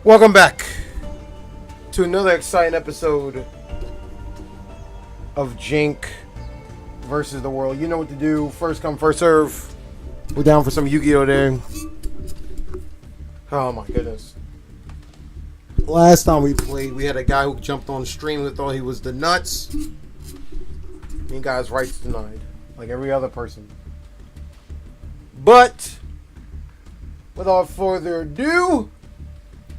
Welcome back to another exciting episode of Jank versus the world. You know what to do. First come, first serve. We're down for some Yu-Gi-Oh! There. Oh my goodness. Last time we played, we had a guy who jumped on stream who thought he was the nuts. He got his rights denied, like every other person. But, without further ado,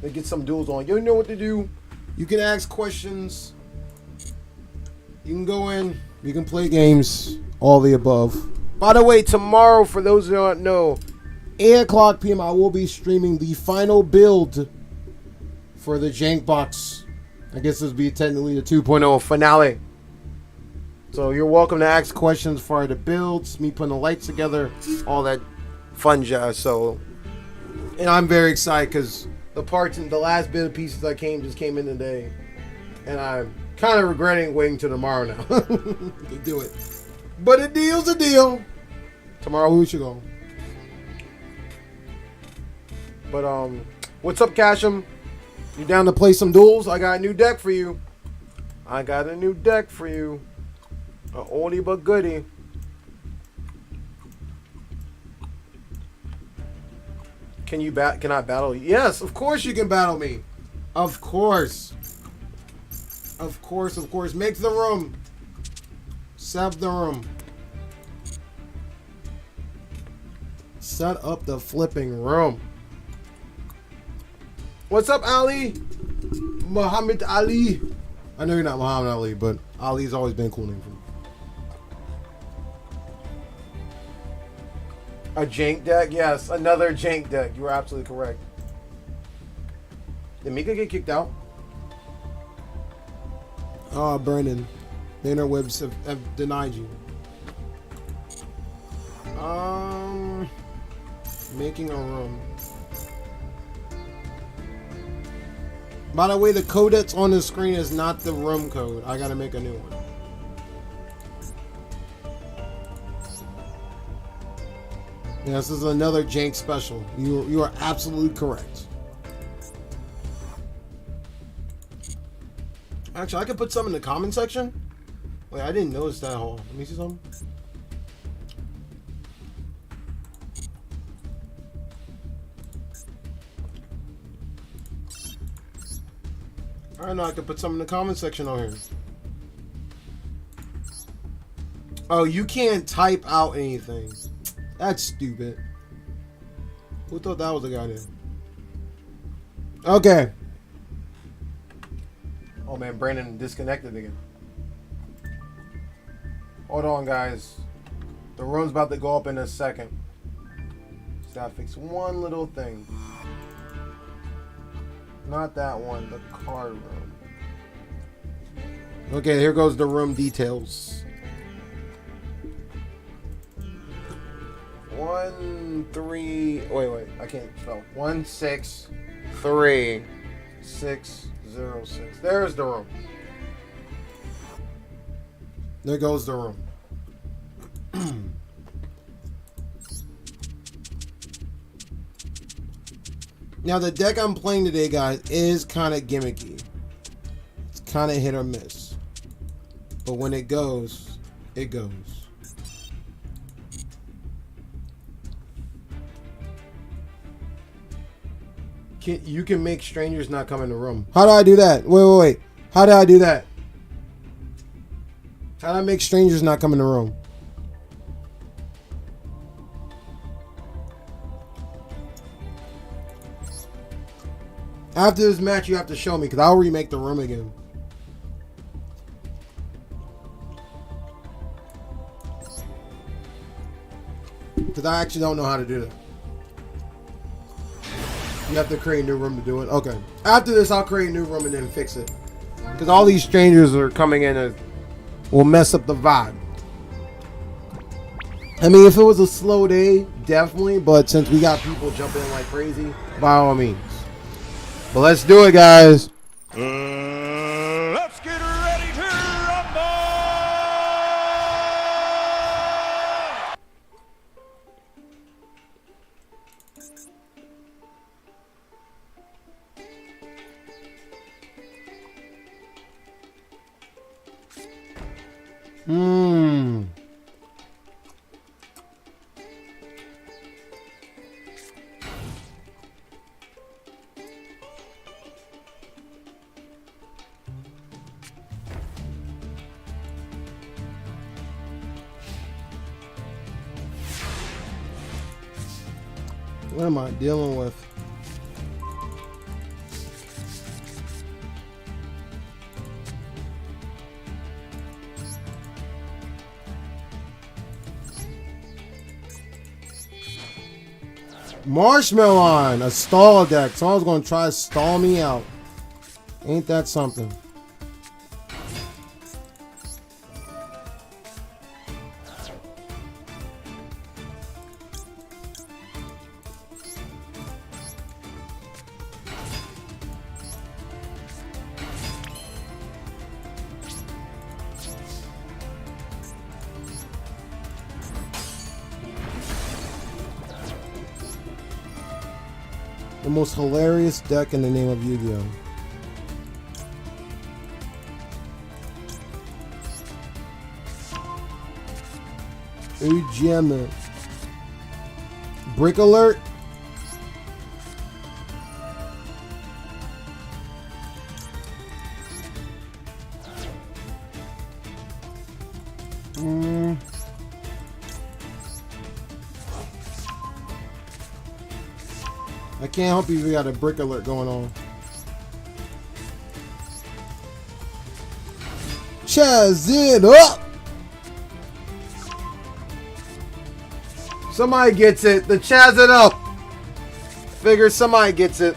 let's get some duels on. You know what to do. You can ask questions. You can go in. You can play games. All the above. By the way, tomorrow, for those who don't know, 8 o'clock p.m. I will be streaming the final build for the Jank box. I guess this will be technically the 2.0 finale. So you're welcome to ask questions for the builds, me putting the lights together, all that fun jazz. So, and I'm very excited because the parts and the last bit of pieces that just came in today, and I'm kind of regretting waiting till tomorrow now to do it. But a deal's a deal. Tomorrow we should go. But what's up, Casham? You down to play some duels? I got a new deck for you. A oldie but goodie. Can I battle you? Yes, of course you can battle me. Of course. Make the room. Set the room. Set up the flipping room. What's up, Ali? Muhammad Ali. I know you're not Muhammad Ali, but Ali's always been a cool name for me. A Jank deck? Yes, another Jank deck. You are absolutely correct. Did Mika get kicked out? Oh, Brandon. The interwebs have denied you. Making a room. By the way, the code that's on the screen is not the room code. I gotta make a new one. Yeah, this is another Jank special. You are absolutely correct. Actually, I could put some in the comment section. Wait, I didn't notice that hole. Let me see something. I don't know, I could put some in the comment section on here. Oh, you can't type out anything. That's stupid. Who thought that was a good idea? Okay. Oh man, Brandon disconnected again. Hold on, guys. The room's about to go up in a second. Just gotta fix one little thing. Not that one, the card room. Okay, here goes the room details. 1 3 wait, I can't spell. 1 6 3 6 0 6. There's the room. There goes the room. Now the deck I'm playing today, guys, is kind of gimmicky. It's kind of hit or miss. But when it goes, it goes. You can make strangers not come in the room. How do I do that? Wait. How do I do that? How do I make strangers not come in the room? After this match, you have to show me, because I'll remake the room again. Because I actually don't know how to do that. You have to create a new room to do it. Okay. After this, I'll create a new room and then fix it. Because all these strangers are coming in and will mess up the vibe. I mean, if it was a slow day, definitely. But since we got people jumping in like crazy, by all means. But let's do it, guys. Let's get ready to rumble! What am I dealing with? Marshmallow, a stall deck. Someone's gonna try to stall me out. Ain't that something? The most hilarious deck in the name of Yu-Gi-Oh! Ujamma. Brick alert. I can't help you if you got a brick alert going on. Chaz it up! Somebody gets it. The Chaz it up. Figure somebody gets it.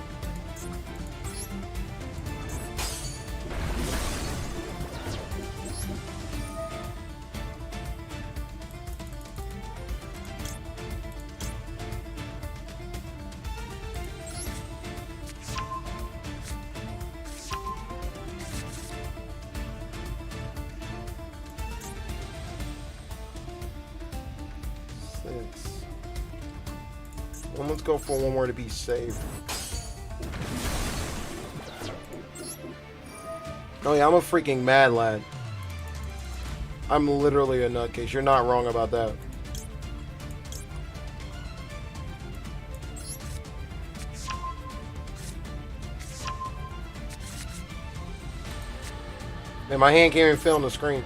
Well, let's go for one more to be safe. Oh yeah, I'm a freaking mad lad. I'm literally a nutcase. You're not wrong about that. Man, my hand can't even fit on the screen.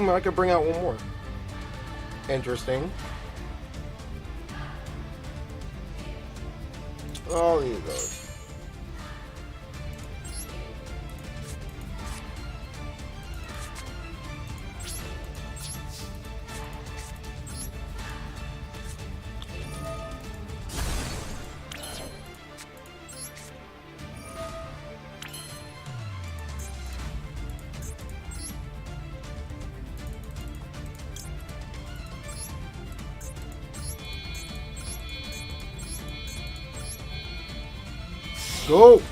I could bring out one more. Interesting. I'll leave those. Go!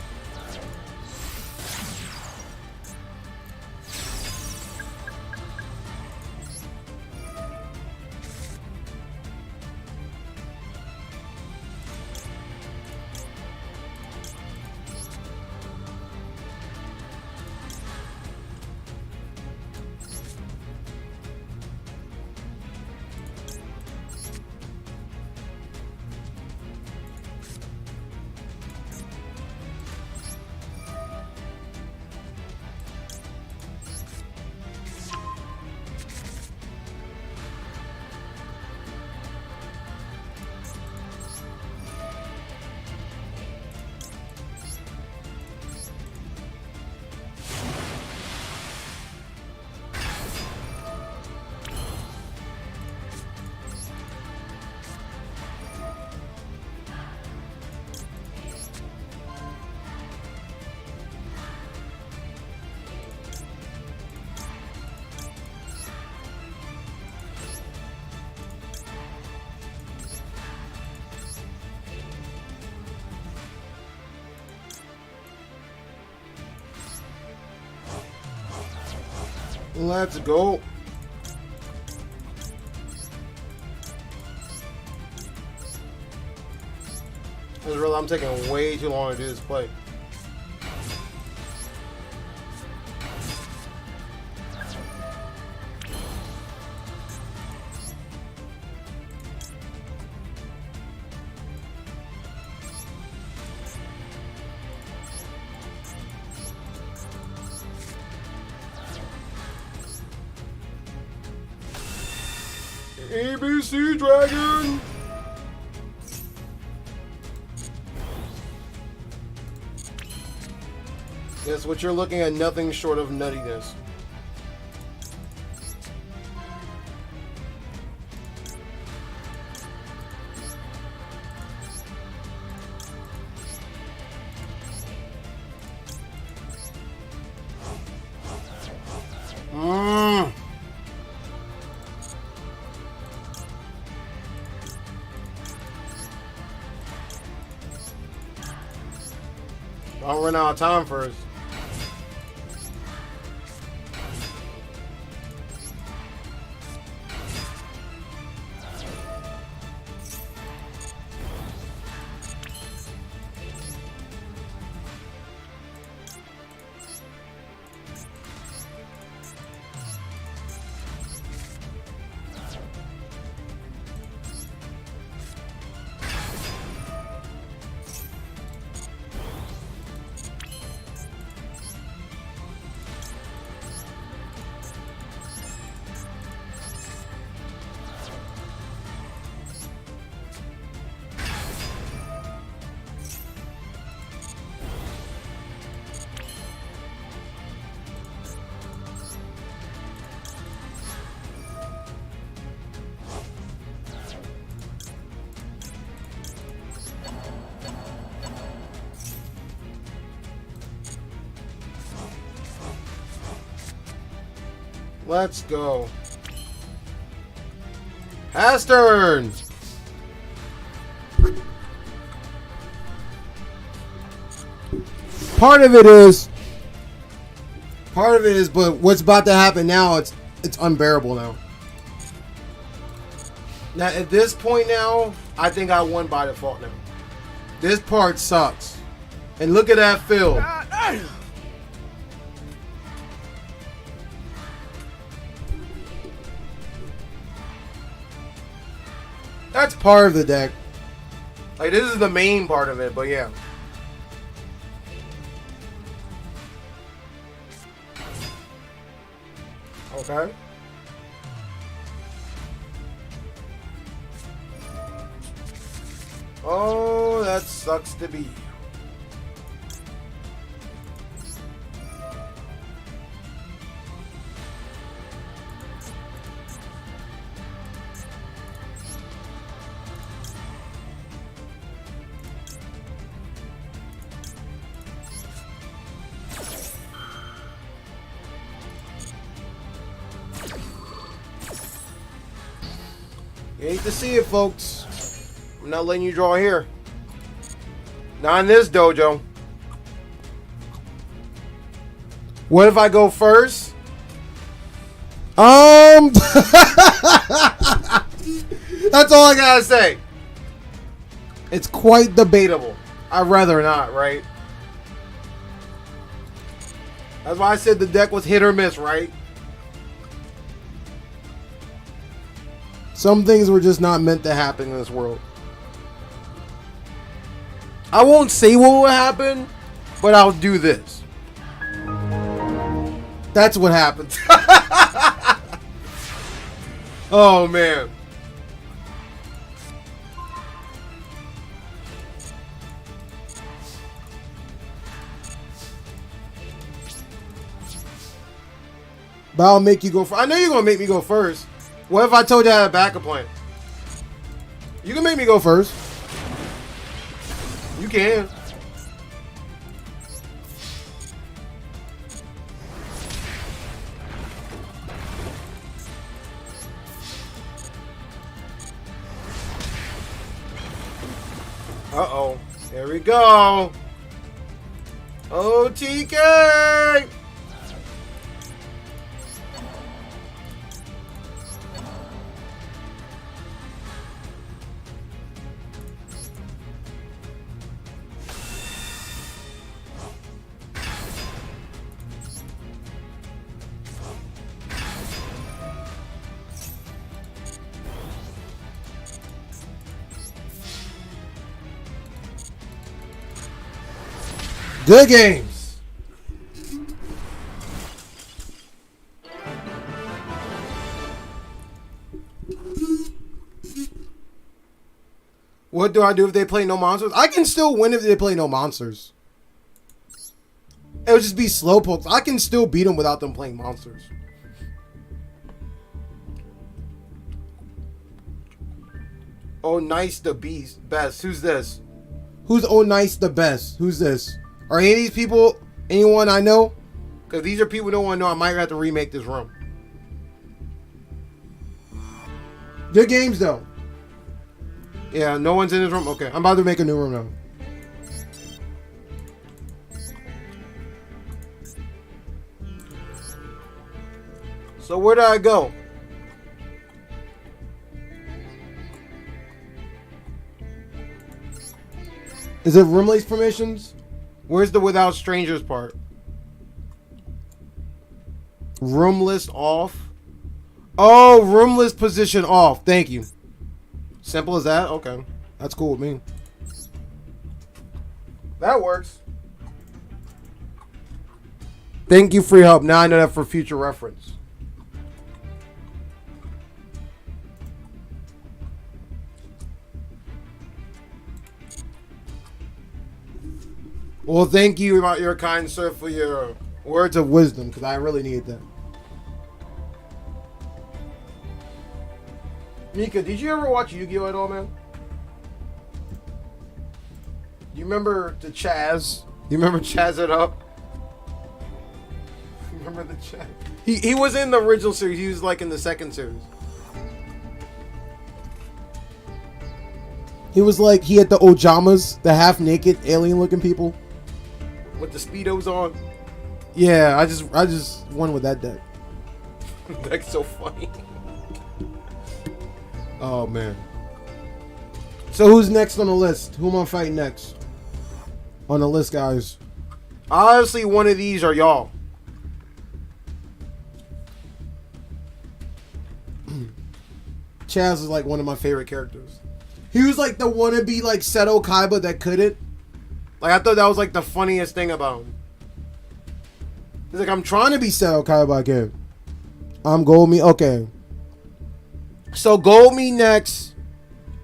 Let's go. I just realized I'm taking way too long to do this play. ABC Dragon! Yes, what you're looking at, nothing short of nuttiness. Don't run out of time first. Let's go. Has turn. Part of it is, but what's about to happen now, it's unbearable now. Now at this point now, I think I won by default now. This part sucks. And look at that field. That's part of the deck. Like, this is the main part of it, but yeah. Okay. Oh, that sucks to be. You hate to see it, folks. I'm not letting you draw here. Not in this dojo. What if I go first? That's all I gotta say. It's quite debatable. I'd rather not, right? That's why I said the deck was hit or miss, right? Some things were just not meant to happen in this world. I won't say what will happen, but I'll do this. That's what happened. Oh, man. But I'll make you go first. I know you're going to make me go first. What if I told you I had a backup plan? You can make me go first. You can. Uh-oh. Here we go. OTK! Good games. What do I do if they play no monsters? I can still win if they play no monsters. It would just be slow pokes. I can still beat them without them playing monsters. Oh, nice the beast. Best. Who's this? Who's Oh Nice the best? Who's this? Are any of these people anyone I know? Because these are people who don't want to know. I might have to remake this room. Good games though. Yeah, no one's in this room. Okay, I'm about to make a new room now. So where did I go? Is it room list permissions? Where's the without strangers part? Room list off. Oh, room list position off. Thank you. Simple as that? Okay. That's cool with me. That works. Thank you for your help. Now I know that for future reference. Well, thank you, your kind sir, for your words of wisdom, because I really need that. Mika, did you ever watch Yu-Gi-Oh at all, man? Do you remember the Chaz? Do you remember Chaz It Up? Remember the Chaz? He was in the original series. He was like in the second series. He was like, he had the Ojamas, the half-naked alien-looking people with the Speedos on. Yeah, I just won with that deck. Deck's so funny. Oh, man. So who's next on the list? Who am I fighting next? On the list, guys. Honestly, one of these are y'all. Chaz is like one of my favorite characters. He was like the wannabe like Seto Kaiba that couldn't. Like I thought that was like the funniest thing about him. He's like, I'm trying to be Seto Kaiba again. I'm Gold Me. Okay. So Gold Me next.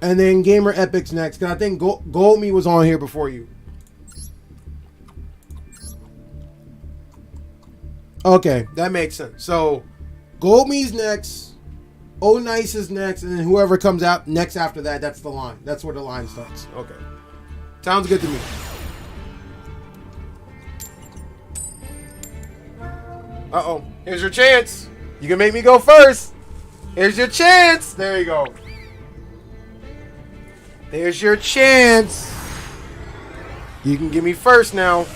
And then Gamer Epics next. Because I think Gold Me was on here before you. Okay, that makes sense. So Gold Me's next. Oh Nice is next, and then whoever comes out next after that, that's the line. That's where the line starts. Okay. Sounds good to me. Uh-oh. Here's your chance. You can make me go first. Here's your chance. There you go. There's your chance. You can give me first now.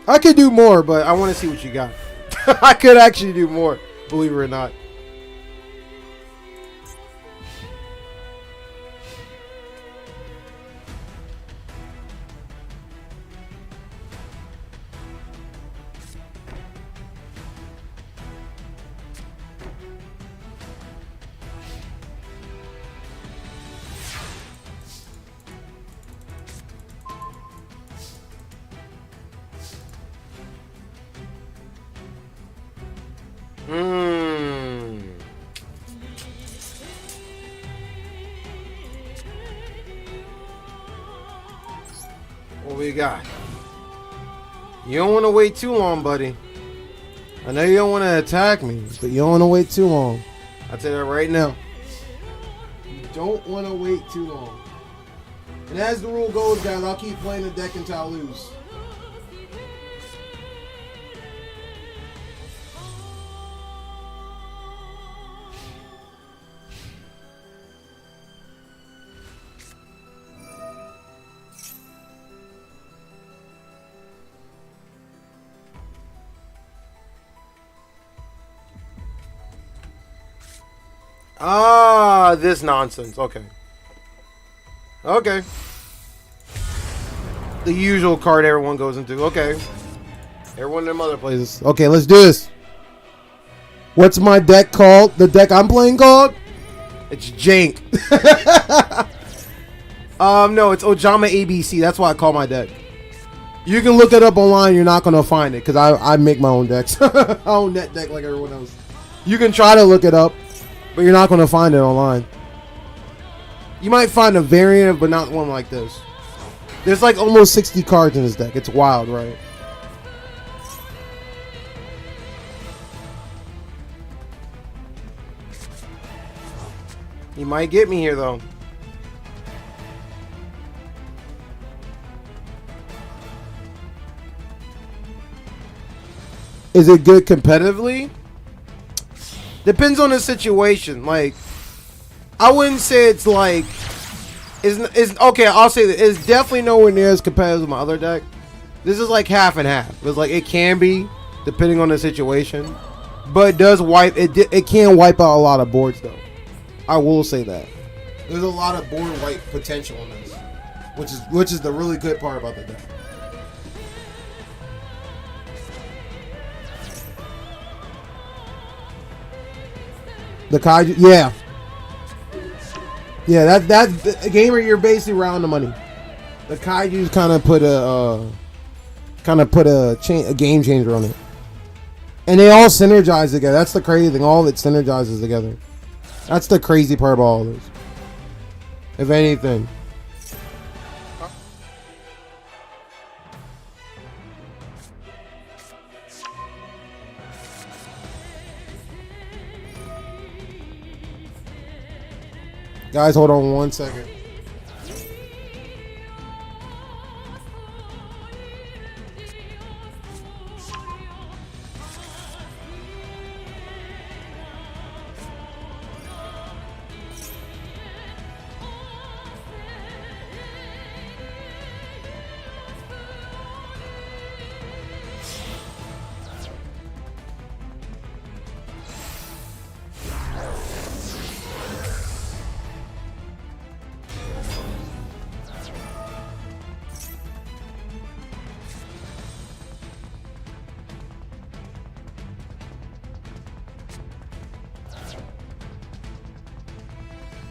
I could do more, but I want to see what you got. I could actually do more, believe it or not. What we got? You don't want to wait too long, buddy. I know you don't want to attack me, but you don't want to wait too long. I'll tell you that right now. You don't want to wait too long. And as the rule goes, guys, I'll keep playing the deck until I lose. Ah, this nonsense. Okay. Okay. The usual card everyone goes into. Okay. Everyone in their mother plays. Okay, let's do this. What's my deck called? The deck I'm playing called? It's Jank. No, it's Ojama ABC. That's why I call my deck. You can look it up online. You're not gonna find it because I make my own decks. I own that deck like everyone else. You can try to look it up, but you're not gonna find it online. You might find a variant, but not one like this. There's like almost 60 cards in this deck. It's wild, right? You might get me here, though. Is it good competitively? Depends on the situation. Like, I wouldn't say it's like... It's okay, I'll say that. It's definitely nowhere near as competitive as my other deck. This is like half and half. It's like, it can be, depending on the situation. But it does wipe... It can wipe out a lot of boards, though. I will say that. There's a lot of board wipe potential in this, which is the really good part about the deck. The Kaiju, yeah, that gamer, you're basically around the money. The Kaiju's kind of put a game changer on it, and they all synergize together. That's the crazy thing. All of it synergizes together. That's the crazy part about all this. If anything. Guys, hold on 1 second.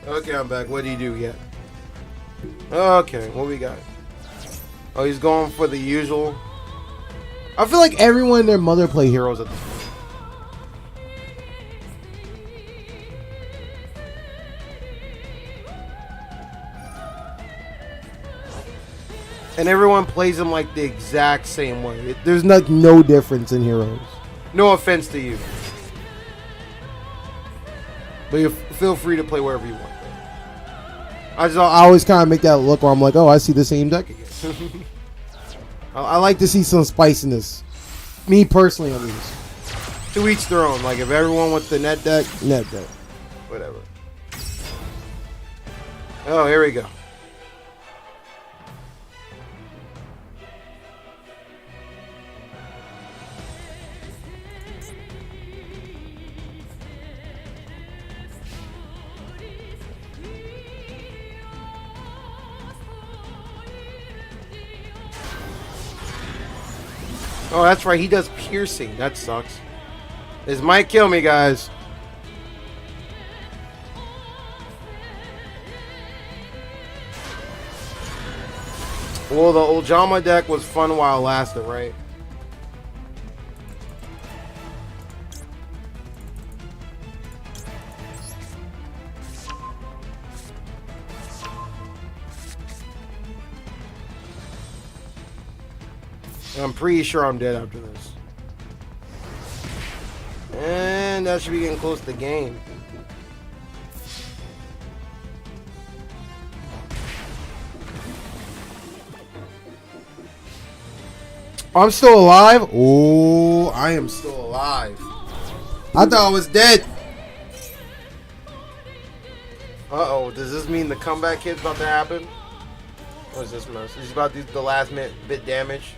Okay, I'm back. What did he do yet? Okay, what we got? Oh, he's going for the usual. I feel like everyone and their mother play heroes at this point. And everyone plays them like the exact same way. There's like no difference in heroes. No offense to you. But you feel free to play wherever you want. I always kind of make that look where I'm like, oh, I see the same deck again. I like to see some spiciness. Me personally, at least. To each their own. Like, if everyone wants the net deck. Whatever. Oh, here we go. Oh, that's right. He does piercing. That sucks. This might kill me, guys. Well, the Ojama deck was fun while it lasted, right? I'm pretty sure I'm dead after this. And that should be getting close to the game. I'm still alive? Oh, I am still alive. I thought I was dead. Uh-oh, does this mean the comeback hit's about to happen? What is this mess? He's about to do the last bit damage.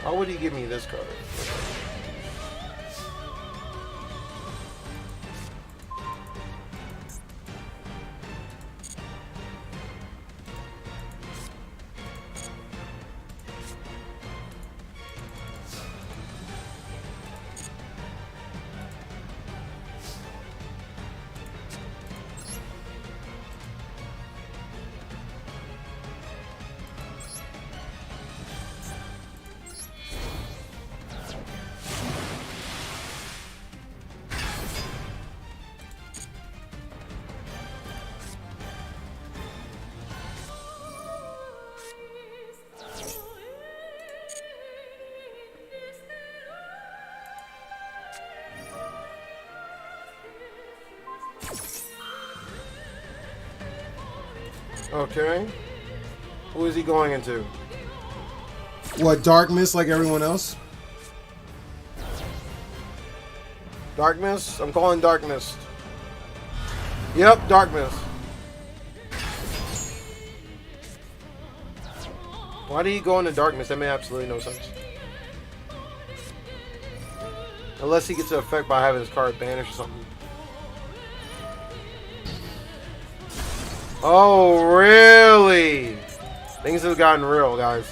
Why would he give me this card? Okay. Who is he going into? What, Dark Mist like everyone else? Dark Mist? I'm calling Dark Mist. Yep, Dark Mist. Why did he go into Dark Mist? That made absolutely no sense. Unless he gets an effect by having his card banished or something. Oh, really? Things have gotten real, guys.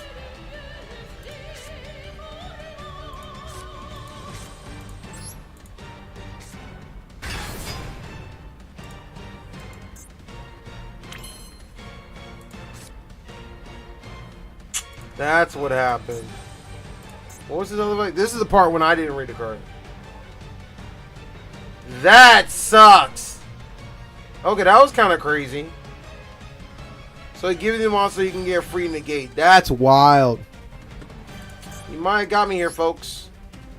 That's what happened. What was his other fight? This is the part when I didn't read the card. That sucks. Okay, that was kind of crazy. So he gives him also you can get a free negate. That's wild. You might have got me here, folks.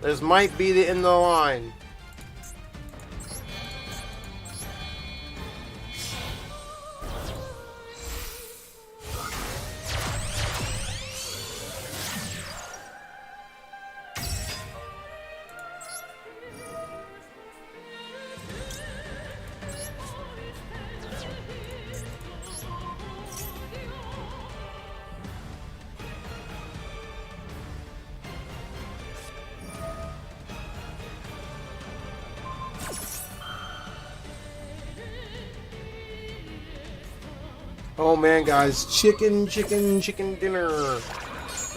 This might be the end of the line. Oh man, guys, chicken dinner.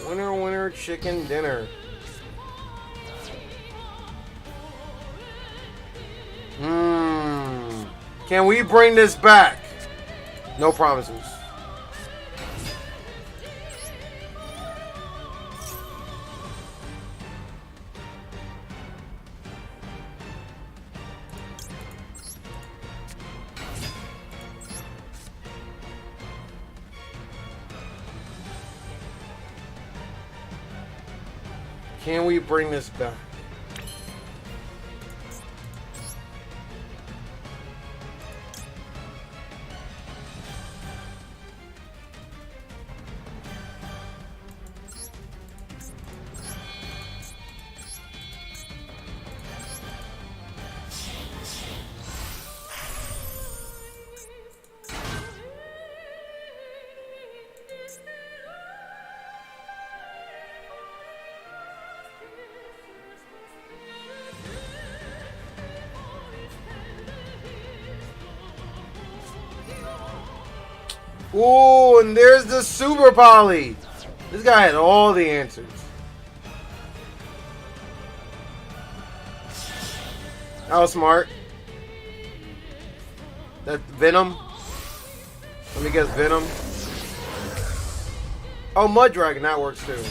Winner, chicken dinner. Can we bring this back? No promises. Can we bring this back? Ooh, and there's the Super Poly. This guy had all the answers. That was smart. That Venom. Let me guess, Venom. Oh, Mud Dragon, that works too.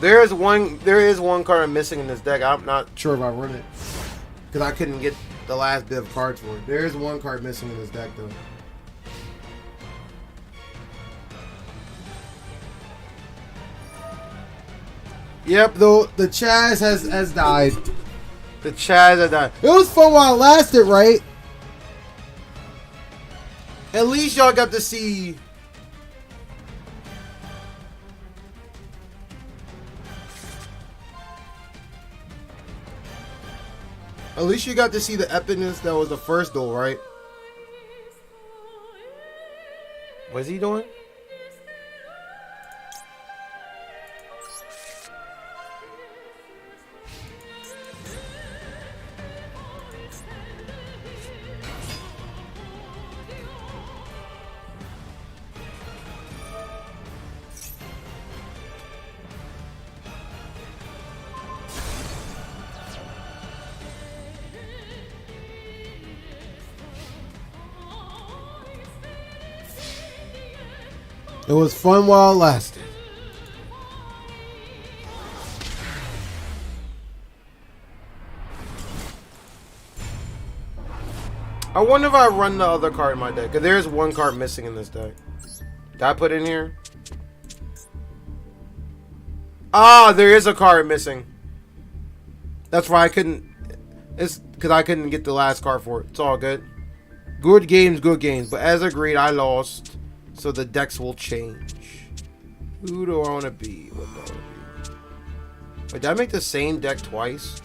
There is one card I'm missing in this deck. I'm not sure if I run it because I couldn't get the last bit of cards for it. There is one card missing in this deck though. Yep, though the Chaz has died. The Chaz has died. It was fun while it lasted, right? At least y'all got to see. At least you got to see the epicness that was the first duel, right? What's he doing? It was fun while it lasted. I wonder if I run the other card in my deck. Because there's one card missing in this deck. Did I put in here? Ah, there is a card missing. That's why I couldn't. It's because I couldn't get the last card for it. It's all good. Good games, good games. But as agreed, I lost. So the decks will change. Who do I want to be? What do I want to be? Wait, did I make the same deck twice?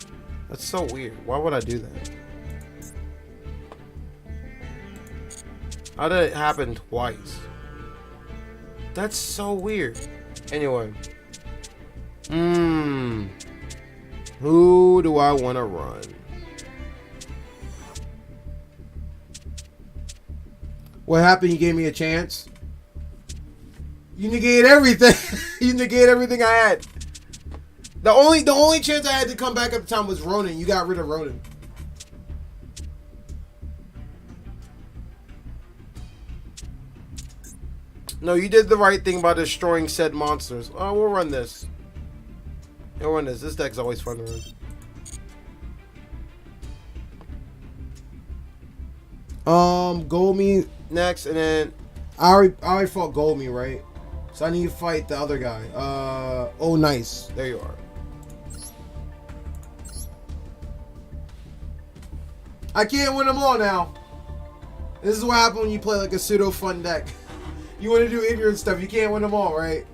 That's so weird. Why would I do that? How did it happen twice? That's so weird. Anyway. Who do I want to run? What happened? You gave me a chance? You negate everything. You negate everything I had. The only chance I had to come back at the time was Ronin. You got rid of Ronin. No, you did the right thing by destroying said monsters. Oh, we'll run this. We'll run this. This deck's always fun to run. Golmi next, and then I already fought Golmi, right? So I need to fight the other guy. Oh, nice. There you are. I can't win them all now. This is what happens when you play like a pseudo fun deck. You want to do ignorant stuff. You can't win them all, right?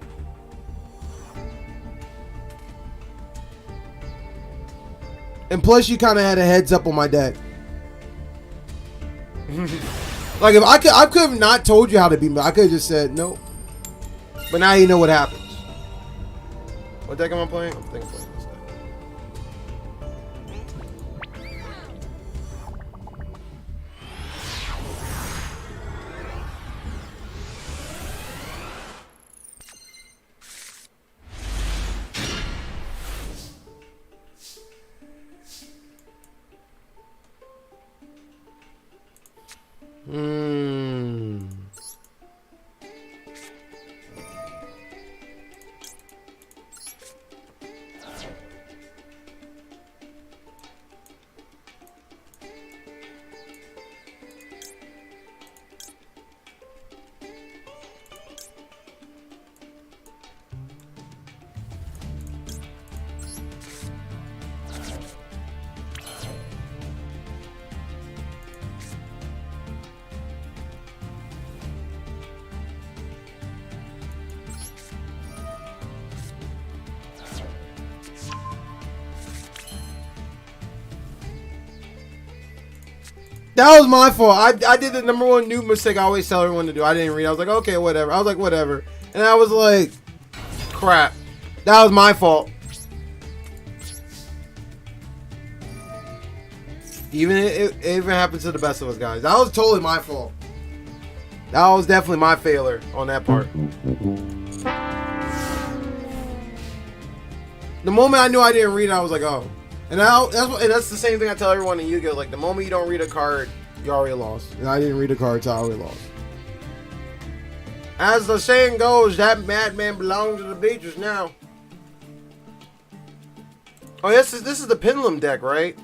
And plus, you kind of had a heads up on my deck. Like if I could have not told you how to beat me. I could have just said nope. But now you know what happens. What deck am I playing? I'm thinking playing this deck. That was my fault. I did the number one new mistake I always tell everyone to do. I didn't read. I was like, okay, whatever. I was like, whatever. And I was like, crap. That was my fault. It even happens to the best of us, guys. That was totally my fault. That was definitely my failure on that part. The moment I knew I didn't read it, I was like, oh. And that's the same thing I tell everyone in Yu-Gi-Oh! Like, the moment you don't read a card, you already lost. And I didn't read a card, so I already lost. As the saying goes, that madman belongs to the beaches now. Oh, this is the Pendulum deck, right?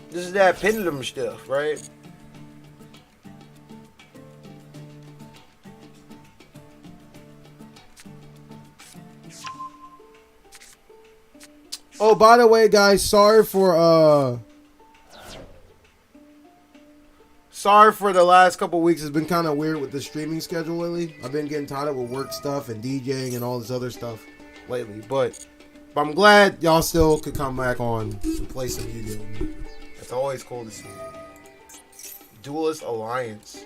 This is that Pendulum stuff, right? Oh, by the way, guys, sorry for the last couple weeks. It's been kind of weird with the streaming schedule lately. I've been getting tied up with work stuff and DJing and all this other stuff lately. But I'm glad y'all still could come back on and play some Yu-Gi-Oh! It's always cool to see. Duelist Alliance.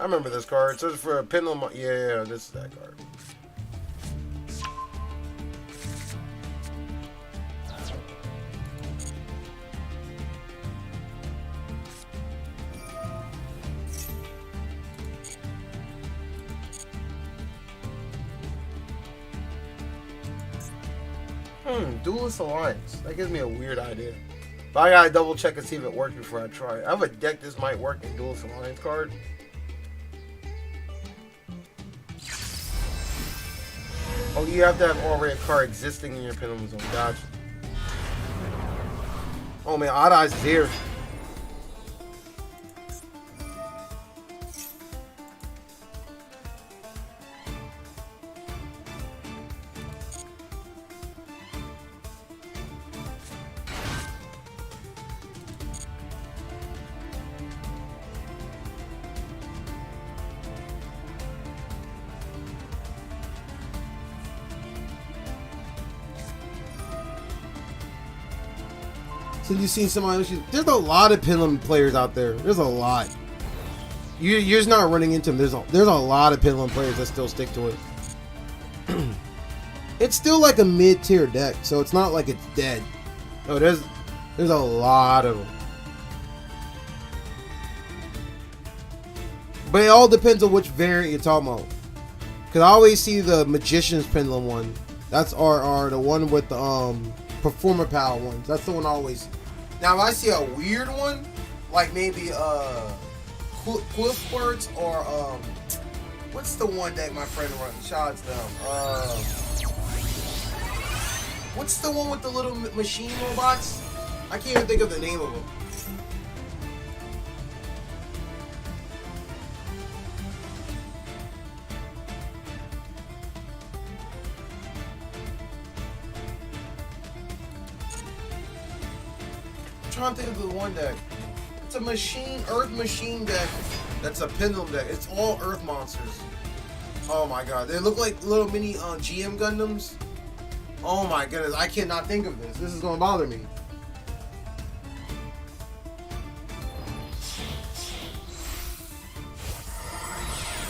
I remember this card. Search for a Pendulum. Yeah, this is that card. Duelist Alliance. That gives me a weird idea. But I gotta double check and see if it works before I try it. I have a deck this might work in Duelist Alliance card. Oh, you have to have already a card existing in your Pendulum Zone. Gotcha. Oh man, Odd Eyes is here. Since you've seen somebody else, there's a lot of Pendulum players out there. There's a lot. You're just not running into them. There's a lot of Pendulum players that still stick to it. It's still like a mid-tier deck, so it's not like it's dead. No, there's a lot of them. But it all depends on which variant you're talking about. Because I always see the Magician's Pendulum one. That's RR, the one with the Performer Power ones. That's the one I always. Now, if I see a weird one, like maybe Cliff Words or what's the one that my friend runs? Shots down. What's the one with the little machine robots? I can't even think of the name of them. I'm trying to think of the one deck. It's a Earth machine deck. That's a Pendulum deck. It's all Earth monsters. Oh my god, they look like little mini GM Gundams. Oh my goodness, I cannot think of this. This is gonna bother me.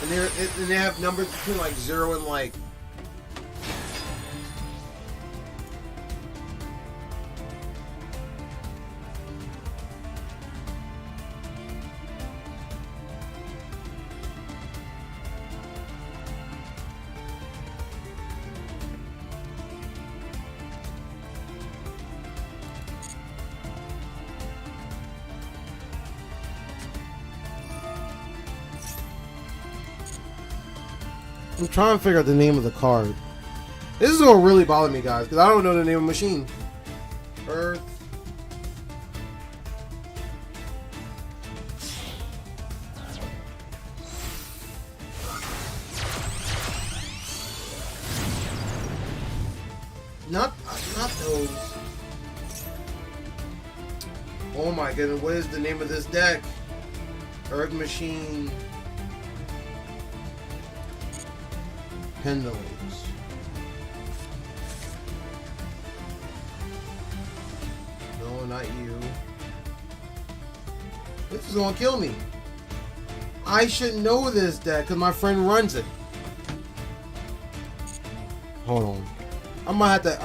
And they have numbers between like 0 and like. I'm trying to figure out the name of the card. This is gonna really bother me, guys, because I don't know the name of the machine. Earth. Not those. Oh my goodness, what is the name of this deck? Earth Machine. Pendulums. No, not you. This is gonna kill me. I should know this deck because my friend runs it. Hold on. I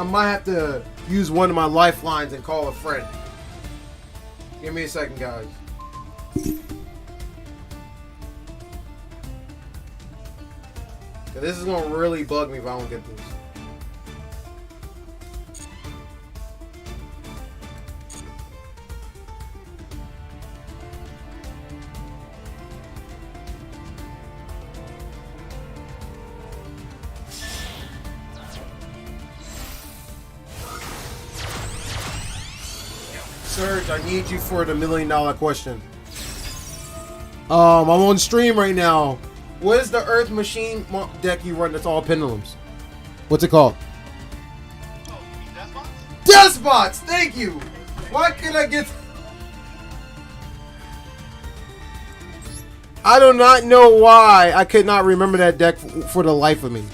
might have to use one of my lifelines and call a friend. Give me a second, guys. This is gonna really bug me if I don't get this. Serge, I need you for the $1 million question. I'm on stream right now. What is the Earth Machine deck you run that's all Pendulums? What's it called? Oh, you mean Despots? Despots! Thank you! Why can't I get... I do not know why I could not remember that deck for the life of me.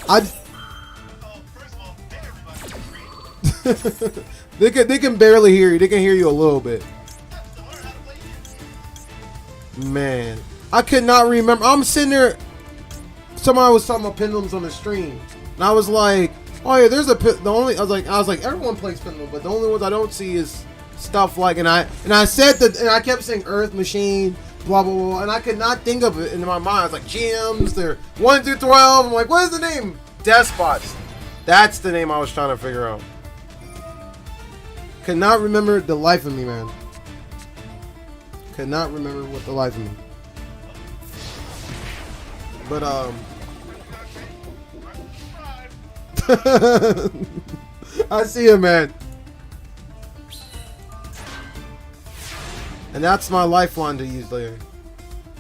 Oh, first of all, hey everybody. They can barely hear you. They can hear you a little bit. To learn how to play it. Man. I could not remember. I'm sitting there. Somebody was talking about Pendulums on the stream, and I was like, "Oh yeah, there's a I was like, everyone plays Pendulum, but the only ones I don't see is stuff like." And I said that, and I kept saying Earth Machine, blah blah blah, and I could not think of it in my mind. I was like, GMs, they're 1 through 12. I'm like, what is the name? Despots. That's the name I was trying to figure out. Could not remember the life of me, man. Could not remember what the life of me. But I see him, man. And that's my lifeline to use later.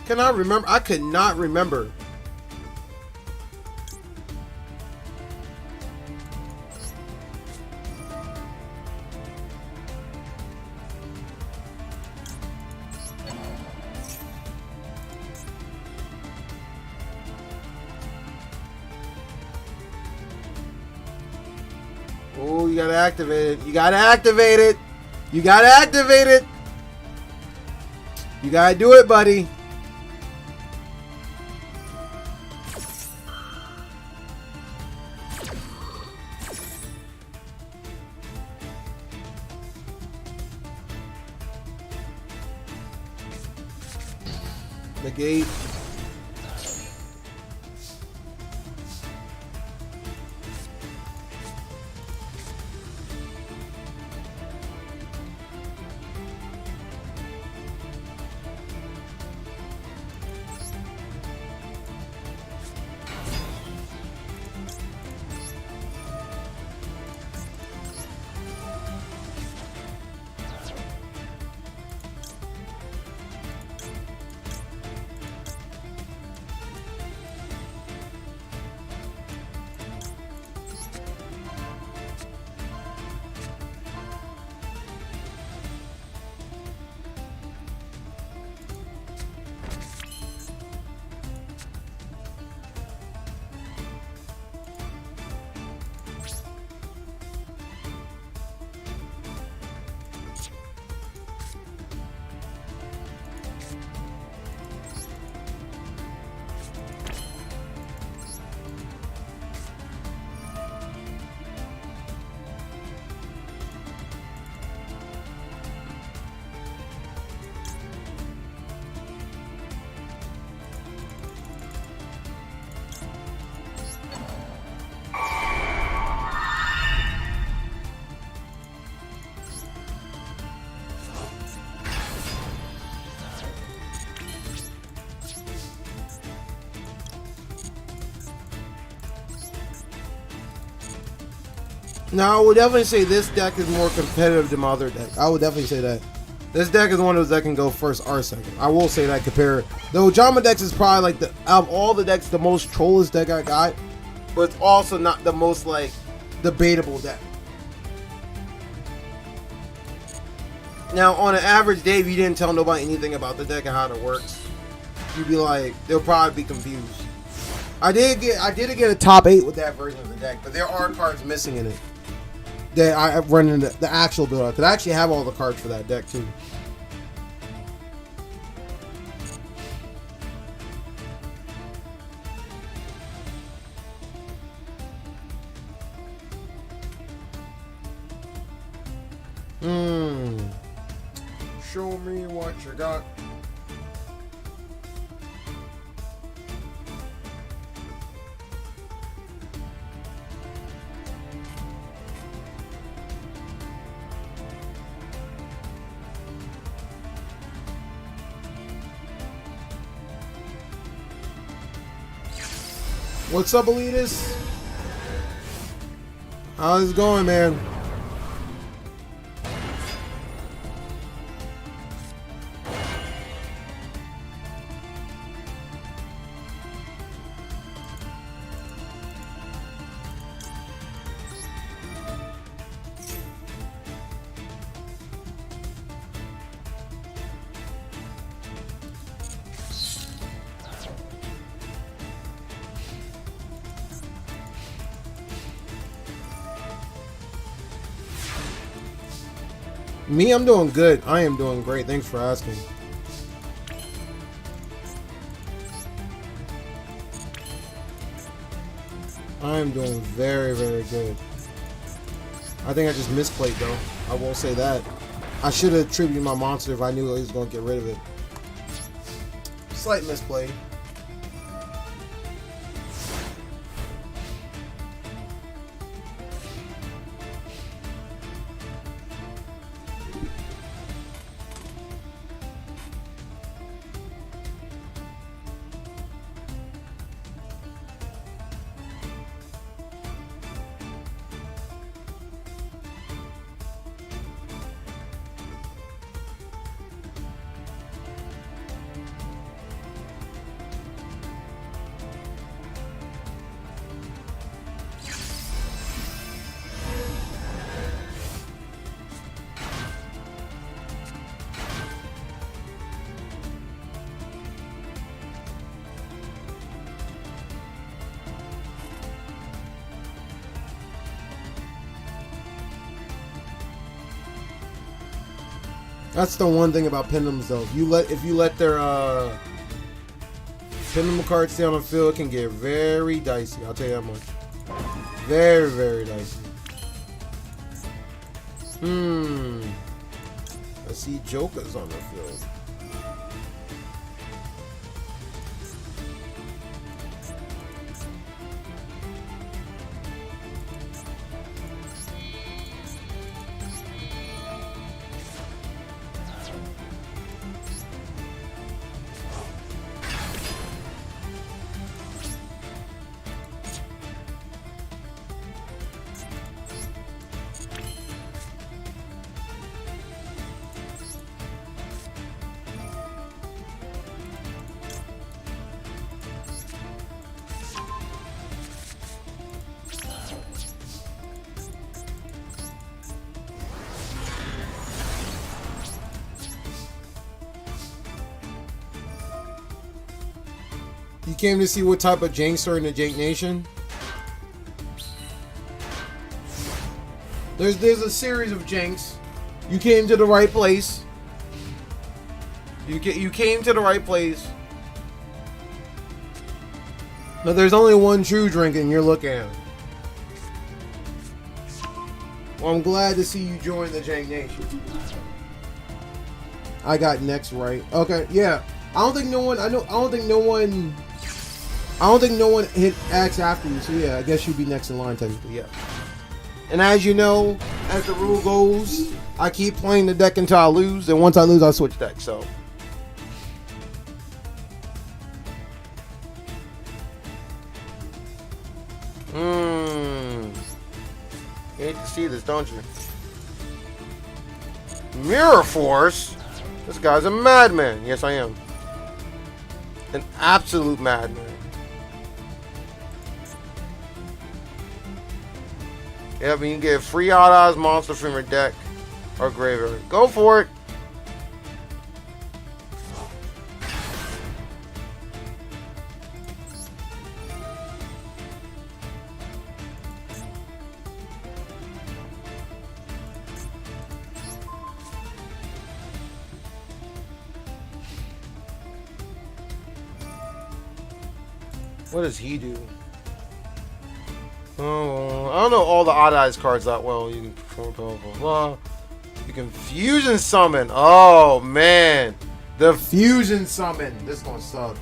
Can I remember? I could not remember. Oh, you gotta activate it. You gotta activate it. You gotta activate it. You gotta do it, buddy. Negate. Now, I would definitely say this deck is more competitive than my other deck. I would definitely say that. This deck is one of those that can go first or second. I will say that compared. Though Jama Dex is probably like out of all the decks, the most trollish deck I got. But it's also not the most like debatable deck. Now, on an average day, if you didn't tell nobody anything about the deck and how it works, you'd be like, they'll probably be confused. I did get a top 8 with that version of the deck, but there are cards missing in it that I run in the actual build up. Because I actually have all the cards for that deck too. Show me what you got. What's up, Elitas? How's it going, man? Me, I'm doing good. I am doing great. Thanks for asking. I am doing very, very good. I think I just misplayed though. I won't say that. I should have attributed my monster if I knew he was going to get rid of it. Slight misplay. That's the one thing about Pendulums, though. If you let their Pendulum cards stay on the field, it can get very dicey. I'll tell you that much. Very, very dicey. I see Jokers on the field. You came to see what type of Janks are in the Jank Nation? There's a series of Janks. You came to the right place. You came to the right place. Now there's only one true drink and you're looking at it. Well, I'm glad to see you join the Jank Nation. I got next right. Okay, yeah. I don't think no one hit X after you, so yeah, I guess you'd be next in line technically, yeah. And as you know, as the rule goes, I keep playing the deck until I lose, and once I lose, I'll switch decks, so. You hate to see this, don't you? Mirror Force? This guy's a madman. Yes, I am. An absolute madman. Yeah, but you can get free Odd Eyes monster from your deck or graveyard. Go for it. What does he do? Oh, I don't know all the Odd Eyes cards that well. You can perform blah blah blah. You can fusion summon. Oh man, the fusion summon. This gonna suck.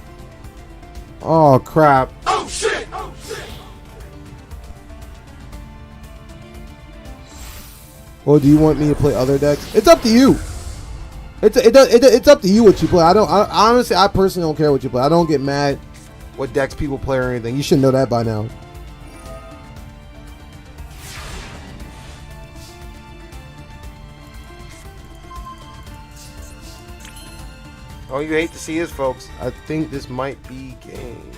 Oh crap. Oh shit! Oh shit! Well, do you want me to play other decks? It's up to you. It's up to you what you play. I honestly, I personally don't care what you play. I don't get mad what decks people play or anything. You should know that by now. Oh, you hate to see this, folks. I think this might be game.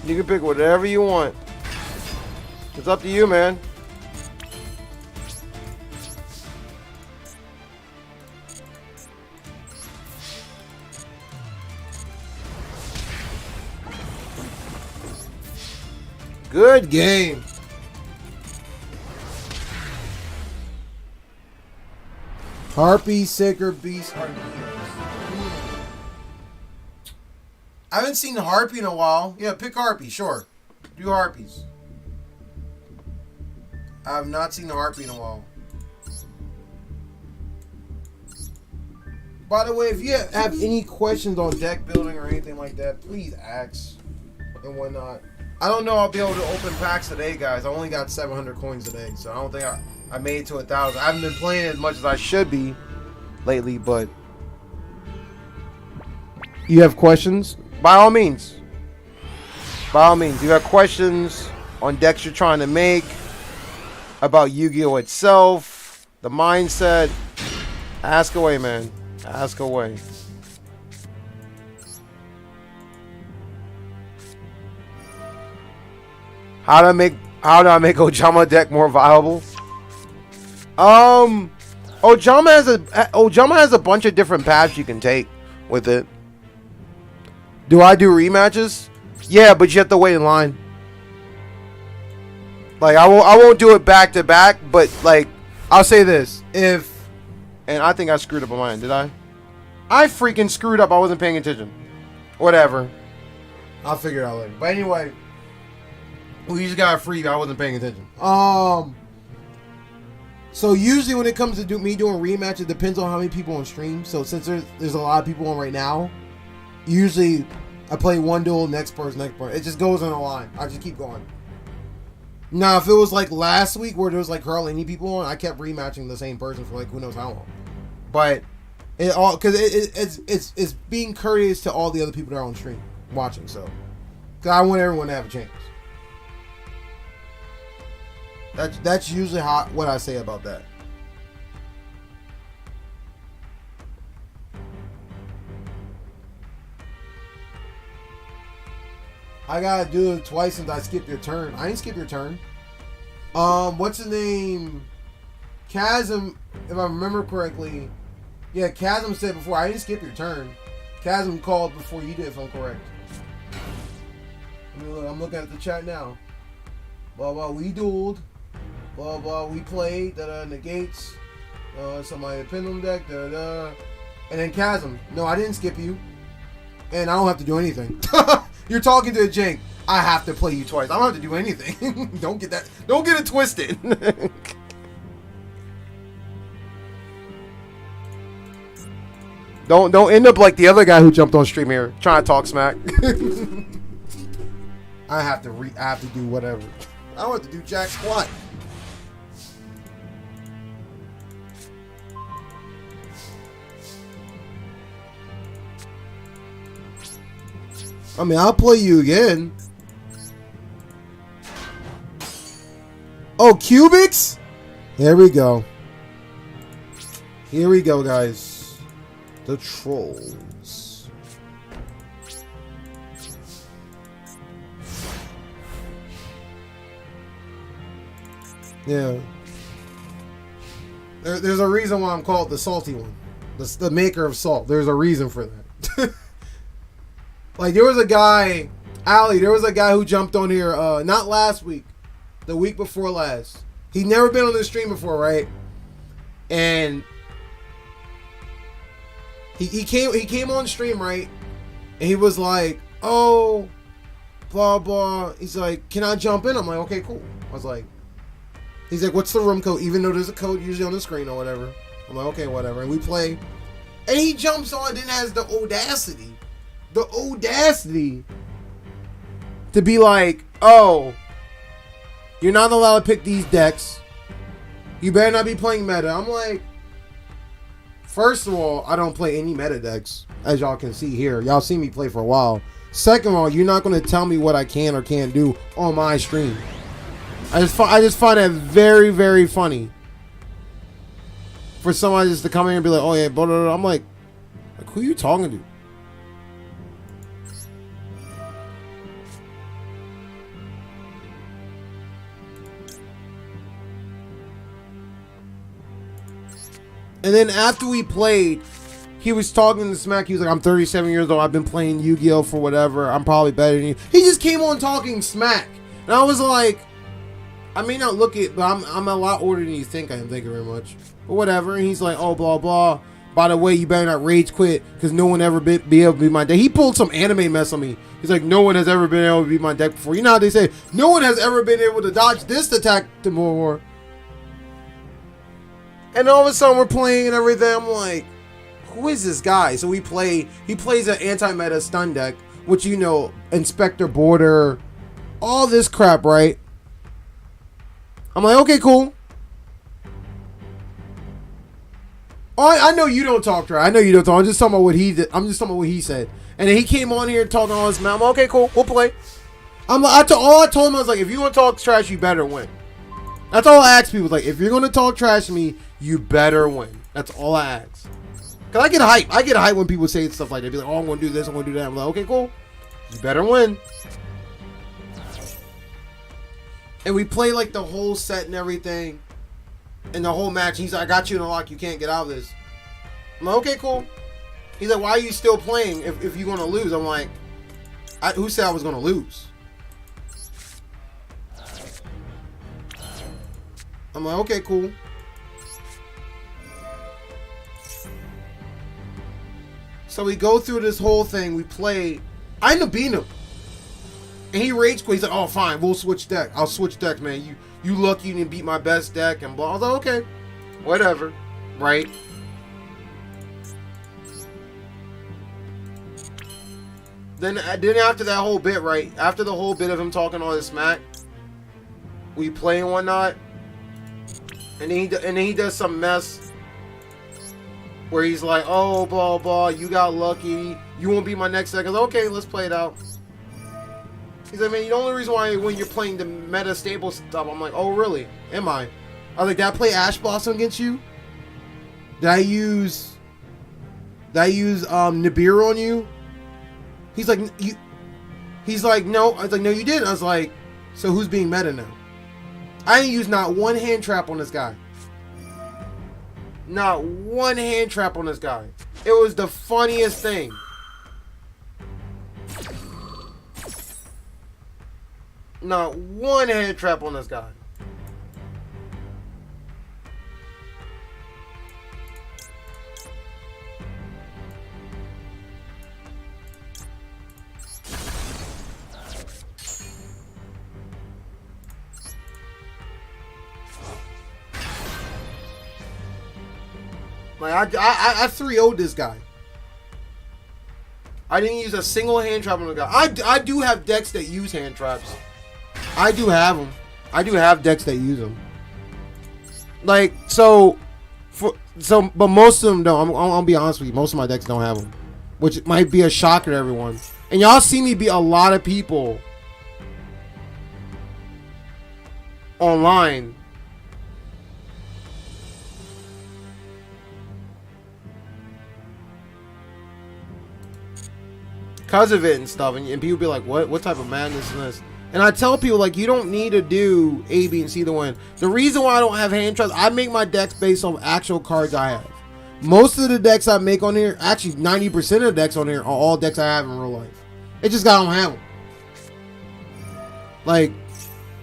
You can pick whatever you want. It's up to you, man. Good game. Harpy, Sicker, Beast, Harpy. I haven't seen Harpy in a while. Yeah, pick Harpy, sure. Do Harpies. I have not seen Harpy in a while. By the way, if you have any questions on deck building or anything like that, please ask and whatnot. I don't know I'll be able to open packs today, guys. I only got 700 coins today, so I don't think I made it to 1,000. I haven't been playing as much as I should be lately, but you have questions? By all means. By all means. You have questions on decks you're trying to make, about Yu-Gi-Oh! Itself, the mindset, Ask away, man. Ask away. How do I make Ojama deck more viable? Ojama has a bunch of different paths you can take with it. Do I do rematches? Yeah, but you have to wait in line. Like I won't do it back to back, but like I'll say this. And I think I screwed up on mine, did I? I freaking screwed up. I wasn't paying attention. Whatever. I'll figure it out later. But anyway, we just got a freebie. I wasn't paying attention. So usually when it comes to me doing rematch, it depends on how many people on stream. So since there's a lot of people on right now, usually I play one duel, next person. It just goes on a line. I just keep going. Now, if it was like last week where there was like hardly any people on, I kept rematching the same person for like who knows how long. But it all because it's being courteous to all the other people that are on stream watching. So, because I want everyone to have a chance. That's usually what I say about that. I gotta do it twice since I skipped your turn. I didn't skip your turn. What's the name? Chasm, if I remember correctly. Yeah, Chasm said before, I didn't skip your turn. Chasm called before you did, if I'm correct. I'm looking at the chat now. Blah, blah, we dueled. Blah, blah, we played. Da-da, negates. Somebody pendulum deck. Da-da. And then Chasm. No, I didn't skip you. And I don't have to do anything. You're talking to a Jank. I have to play you twice. I don't have to do anything. Don't get it twisted. Don't end up like the other guy who jumped on stream here trying to talk smack. I have to do whatever. I don't have to do jack squat. I mean, I'll play you again. Oh, cubics? Here we go. Here we go, guys. The trolls. Yeah. There's a reason why I'm called the salty one. The maker of salt. There's a reason for that. Like, there was a guy, Ali, who jumped on here, not last week, the week before last. He'd never been on this stream before, right? And he came on stream, right? And he was like, oh, blah, blah. He's like, can I jump in? I'm like, okay, cool. I was like, he's like, what's the room code? Even though there's a code usually on the screen or whatever. I'm like, okay, whatever. And we play. And he jumps on and then has the audacity to be like, oh, you're not allowed to pick these decks. You better not be playing meta. I'm like, first of all, I don't play any meta decks, as y'all can see here. Y'all see me play for a while. Second of all, you're not going to tell me what I can or can't do on my stream. I just find that very, very funny for somebody just to come in and be like, oh yeah, blah, blah, blah. I'm like, who are you talking to? And then after we played, he was talking to Smack. He was like, I'm 37 years old. I've been playing Yu-Gi-Oh! For whatever. I'm probably better than you. He just came on talking smack. And I was like, I may not look it, but I'm a lot older than you think I am. Thank you very much. But whatever. And he's like, oh, blah, blah. By the way, you better not rage quit because no one ever be able to be my deck. He pulled some anime mess on me. He's like, no one has ever been able to be my deck before. You know how they say, no one has ever been able to dodge this attack to more. And all of a sudden we're playing and everything. I'm like, who is this guy? So he plays an anti-meta stun deck, which, you know, Inspector Border, all this crap, right? I'm like, okay, cool. Oh, I know you don't talk trash. I know you don't talk. I'm just talking about what he did. I'm just talking about what he said. And then he came on here talking all this. I'm like, okay, cool. We'll play. I'm like, all I told him, I was like, if you want to talk trash, you better win. That's all I ask people. Like, if you're going to talk trash to me, You better win. That's all I ask. Cause I get hype. I get hype when people say stuff like that. Be like, oh, I'm gonna do this, I'm gonna do that. I'm like, okay, cool. You better win. And we play like the whole set and everything. And the whole match. He's like, I got you in a lock. You can't get out of this. I'm like, okay, cool. He's like, why are you still playing if you're gonna lose? I'm like, who said I was gonna lose? I'm like, okay, cool. So we go through this whole thing. We play. I end up beating him. And he rage quit. He's like, oh, fine. We'll switch deck. I'll switch decks, man. You lucky you didn't beat my best deck. And blah. I was like, okay. Whatever. Right? Then after that whole bit, right? After the whole bit of him talking all this smack, we play and whatnot. And then he does some mess where he's like, oh, blah, blah, you got lucky. You won't be my next deck. I was like, okay, let's play it out. He's like, man, the only reason why when you're playing the meta stable stuff, I'm like, oh, really? Am I? I was like, did I play Ash Blossom against you? Did I use Nibiru on you? He's like, no. I was like, no, you didn't. I was like, so who's being meta now? I didn't use not one hand trap on this guy. Not one hand trap on this guy. It was the funniest thing. Not one hand trap on this guy. Like I 3-0'd this guy. I didn't use a single hand trap on the guy. I do have decks that use hand traps. I do have them. I do have decks that use them. Like but most of them don't. I'll be honest with you. Most of my decks don't have them, which might be a shocker to everyone. And y'all see me beat a lot of people online. Because of it and stuff, and people be like, what type of madness is this? And I tell people, like, you don't need to do A, B, and C to win. The reason why I don't have hand traps, I make my decks based on actual cards I have. Most of the decks I make on here, actually 90% of the decks on here are all decks I have in real life. It's just I don't have them. Like,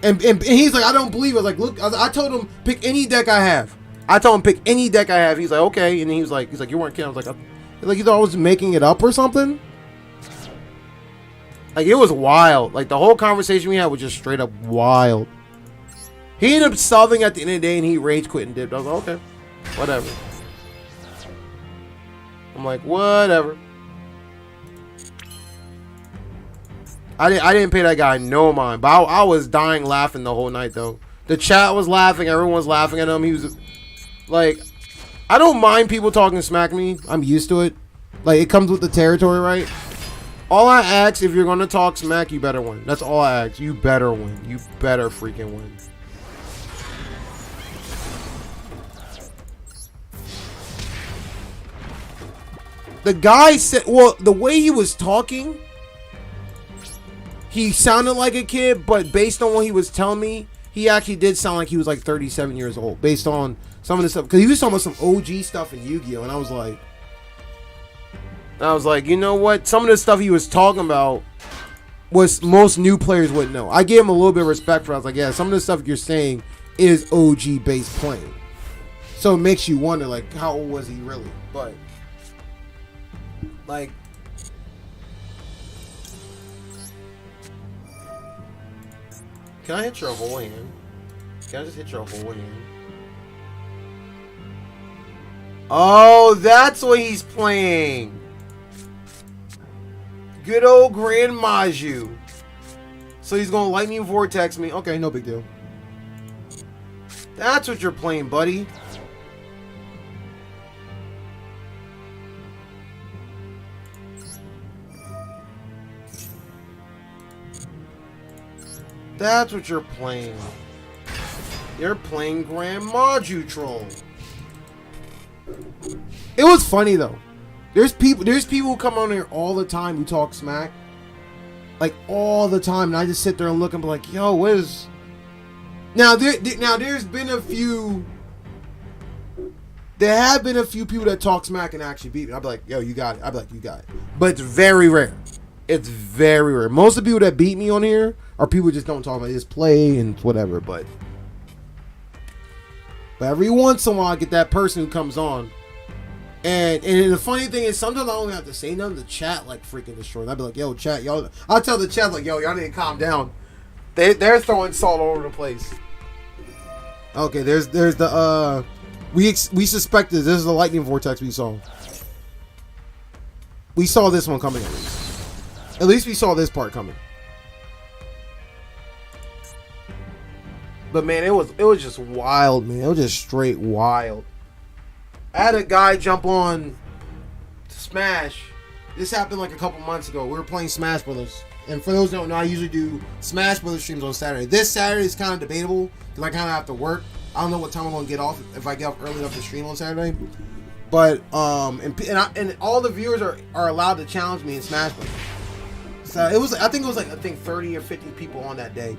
and he's like, I don't believe it. I was like, look, I told him, pick any deck I have. I told him, pick any deck I have. He's like, okay. And then he's like, you weren't kidding. I was like, you thought I was making it up or something? Like, it was wild. Like, the whole conversation we had was just straight up wild. He ended up solving at the end of the day, and he rage quit and dipped. I was like, okay, whatever. I'm like, whatever. I didn't pay that guy no mind, but I was dying laughing the whole night, though. The chat was laughing. Everyone was laughing at him. He was like, I don't mind people talking smack to me. I'm used to it. Like, it comes with the territory, right? All I ask, if you're going to talk smack, you better win. That's all I ask. You better win. You better freaking win. The guy said, well, the way he was talking, he sounded like a kid, but based on what he was telling me, he actually did sound like he was like 37 years old, based on some of the stuff. Because he was talking about some OG stuff in Yu-Gi-Oh! And I was like, you know what? Some of the stuff he was talking about was most new players wouldn't know. I gave him a little bit of respect for it. I was like, yeah, some of the stuff you're saying is OG based playing. So it makes you wonder, like, how old was he really? But, like, can I hit your whole hand? Can I just hit your whole hand? Oh, that's what he's playing. Good old Grand Maju. So he's gonna lightning vortex me. Okay, no big deal. That's what you're playing, buddy. That's what you're playing. You're playing Grand Maju Troll. It was funny though. There's people who come on here all the time who talk smack. Like all the time, and I just sit there and look and be like, yo, what is... Now there's been a few... There have been a few people that talk smack and actually beat me. I'd be like, yo, you got it. I'd be like, you got it. But it's very rare. It's very rare. Most of the people that beat me on here are people who just don't talk about it. They just play and whatever, but every once in a while I get that person who comes on. And the funny thing is, sometimes I don't even have to say nothing. The chat like freaking destroys. I'd be like, yo, chat, y'all. I'll tell the chat like, yo, y'all need to calm down. They're throwing salt all over the place. Okay, there's the we suspected this is the lightning vortex we saw. We saw this one coming at least. At least we saw this part coming. But man, it was just wild, man. It was just straight wild. I had a guy jump on to Smash. This happened like a couple months ago. We were playing Smash Brothers. And for those who don't know, I usually do Smash Brothers streams on Saturday. This Saturday is kind of debatable because I kind of have to work. I don't know what time I'm going to get off if I get off early enough to stream on Saturday. But, and all the viewers are allowed to challenge me in Smash Brothers. So I think 30 or 50 people on that day.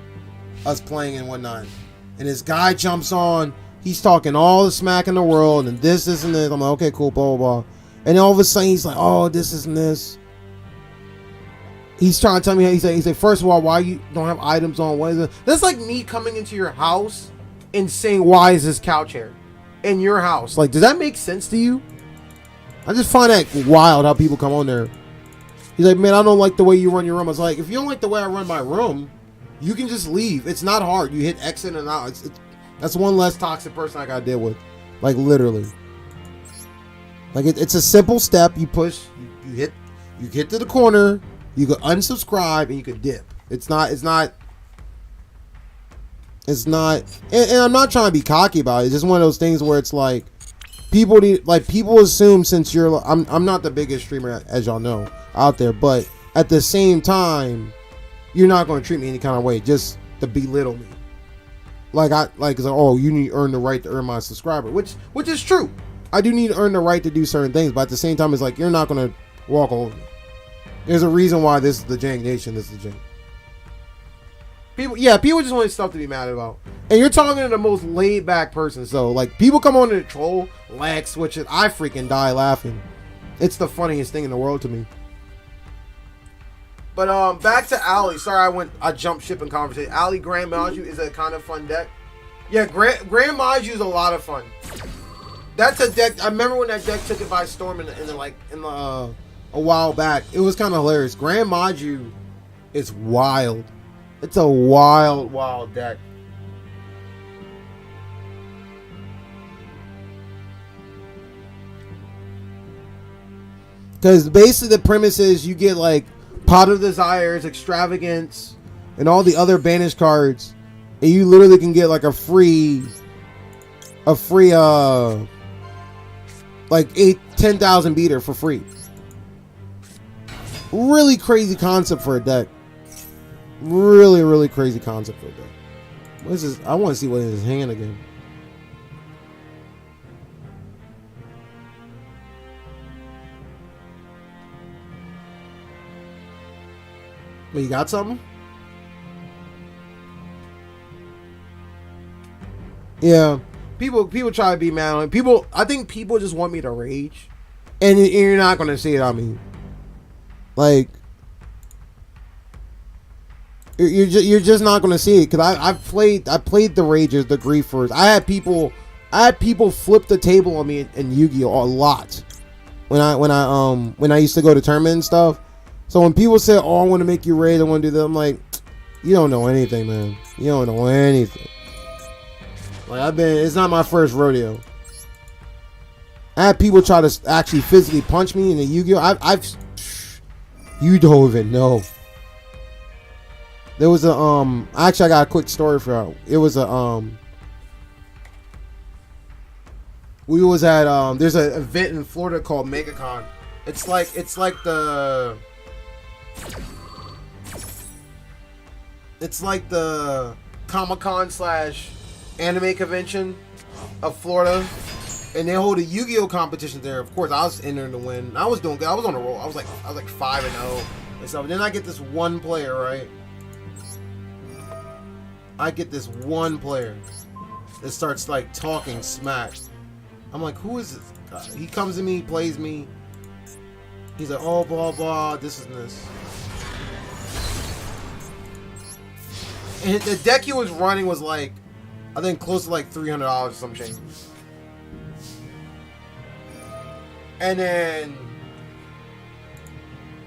Us playing and whatnot. And this guy jumps on. He's talking all the smack in the world and this and this. I'm like, okay, cool, blah, blah, blah. And all of a sudden, he's like, oh, this and this. He's trying to tell me, he's like, first of all, why you don't have items on? What is it? That's like me coming into your house and saying, why is this couch here in your house? Like, does that make sense to you? I just find that wild how people come on there. He's like, man, I don't like the way you run your room. I was like, if you don't like the way I run my room, you can just leave. It's not hard. You hit exit and out. That's one less toxic person I got to deal with. Like, literally. Like, it's a simple step. You push, you hit to the corner, you could unsubscribe, and you could dip. It's not, and I'm not trying to be cocky about it. It's just one of those things where it's like, people assume since you're, I'm not the biggest streamer, as y'all know, out there, but at the same time, you're not going to treat me any kind of way just to belittle me. It's like, oh, you need to earn the right to earn my subscriber, which is true. I do need to earn the right to do certain things, but at the same time, it's like, you're not going to walk over me. There's a reason why this is the Jank Nation, this is the Jank. People just want stuff to be mad about. And you're talking to the most laid back person, so, like, people come on to troll, lag switch it, I freaking die laughing. It's the funniest thing in the world to me. But back to Alley. Sorry, I jumped ship in conversation. Alley Grand Maju is a kind of fun deck. Yeah, Grand Maju is a lot of fun. That's a deck. I remember when that deck took it by storm in a while back. It was kind of hilarious. Grand Maju is wild. It's a wild deck. Because basically the premise is you get like Pot of Desires, Extravagance, and all the other banished cards, and you literally can get like a free like 10,000 beater for free. Really crazy concept for a deck. Really crazy concept for a deck. What is this? I want to see what is his hand again. But you got something? Yeah. People try to be mad on it. I think people just want me to rage. And you're not going to see it on me. Like, you're just not going to see it. Because I played the Ragers, the Griefers. I had people flip the table on me in Yu-Gi-Oh! A lot. When I used to go to tournament and stuff. So when people say, oh, I want to make you rage, I want to do that, I'm like, you don't know anything, man. You don't know anything. Like, it's not my first rodeo. I had people try to actually physically punch me in the Yu-Gi-Oh! You don't even know. There was actually I got a quick story for you. It was we was at, there's an event in Florida called MegaCon. It's like the Comic-Con / anime convention of Florida. And they hold a Yu-Gi-Oh competition there. Of course, I was entering to win. I was doing good. I was on a roll. I was like 5-0 and stuff. And then I get this one player, right? I get this one player that starts like talking smack. I'm like, who is this guy? He comes to me, plays me. He's like, oh, blah, blah, this and this. And the deck he was running was like, I think close to like $300 or some change. And then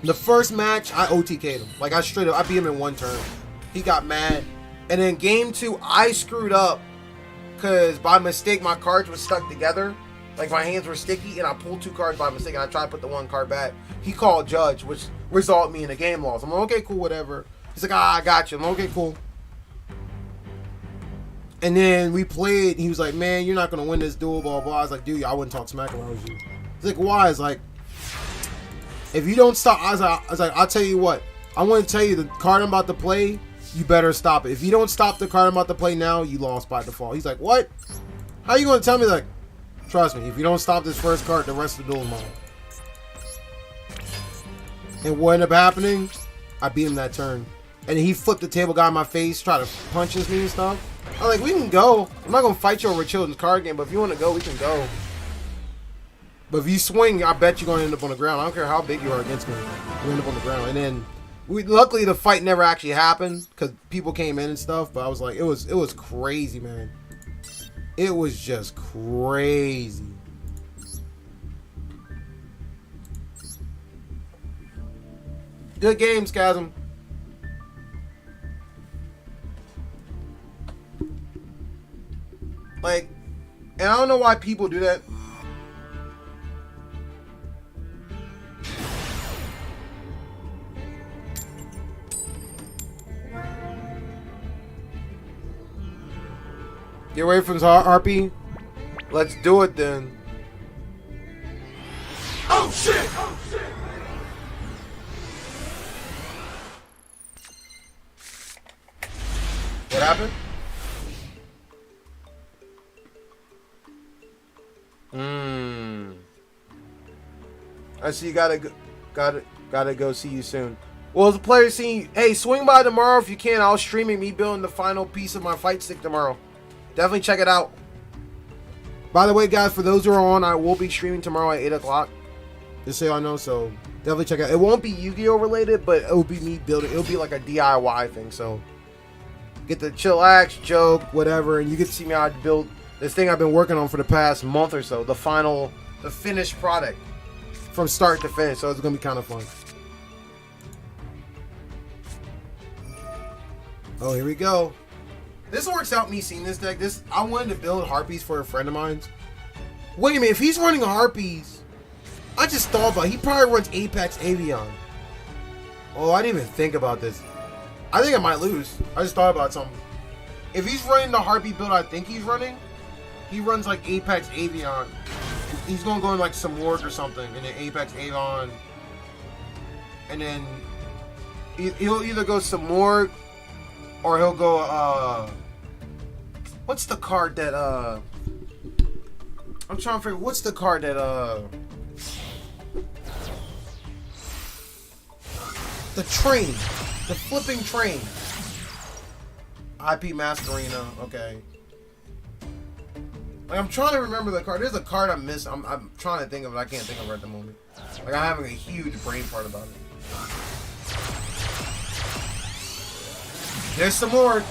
the first match, I OTK'd him. Like, I straight up, I beat him in one turn. He got mad. And then game 2, I screwed up because by mistake, my cards were stuck together. Like, my hands were sticky, and I pulled 2 cards by mistake, and I tried to put the 1 card back. He called judge, which resulted me in a game loss. I'm like, okay, cool, whatever. He's like, I got you. I'm like, okay, cool. And then we played. He was like, man, you're not going to win this duel, blah, blah. I was like, dude, I wouldn't talk smack if I was you. He's like, why? It's like, if you don't stop, I was like, I'll tell you what. I want to tell you the card I'm about to play, you better stop it. If you don't stop the card I'm about to play now, you lost by default. He's like, what? How are you going to tell me? Like, trust me, if you don't stop this first card, the rest of the duel is mine. And what ended up happening? I beat him that turn. And he flipped the table guy in my face, tried to punches me and stuff. I'm like, we can go. I'm not going to fight you over a children's card game, but if you want to go, we can go. But if you swing, I bet you're going to end up on the ground. I don't care how big you are against me. You end up on the ground. And then, luckily, the fight never actually happened because people came in and stuff. But I was like, it was crazy, man. It was just crazy. Good games, Chasm. Like, and I don't know why people do that. Get away from RP. Let's do it then. Oh shit! Oh shit! What happened? I see you gotta go see you soon. Well, the player scene, hey, swing by tomorrow if you can. I'll stream it, me building the final piece of my fight stick tomorrow. Definitely check it out. By the way, guys, for those who are on, I will be streaming tomorrow at 8 o'clock. Just so y'all know, so definitely check it out. It won't be Yu-Gi-Oh related, but it will be me building. It'll be like a DIY thing, so get the chillax, joke, whatever, and you get to see me how to build this thing I've been working on for the past month or so. The finished product from start to finish, so it's gonna be kind of fun. Oh, here we go. This works out, me seeing this deck. I wanted to build Harpies for a friend of mine. Wait a minute, if he's running Harpies, I just thought about it. He probably runs Apex Avion. Oh, I didn't even think about this. I think I might lose. I just thought about something. If he's running the Harpy build I think he's running, he runs like Apex Avion. He's gonna go in like some work or something, and then Apex Avion. And then he'll either go some more, or he'll go, what's the card that, I'm trying to figure, what's the card that, the train, the flipping train. IP Masquerina, okay. Like, I'm trying to remember the card. There's a card I missed. I'm trying to think of it. I can't think of it at the moment. Like, I'm having a huge brain fart about it. There's some more.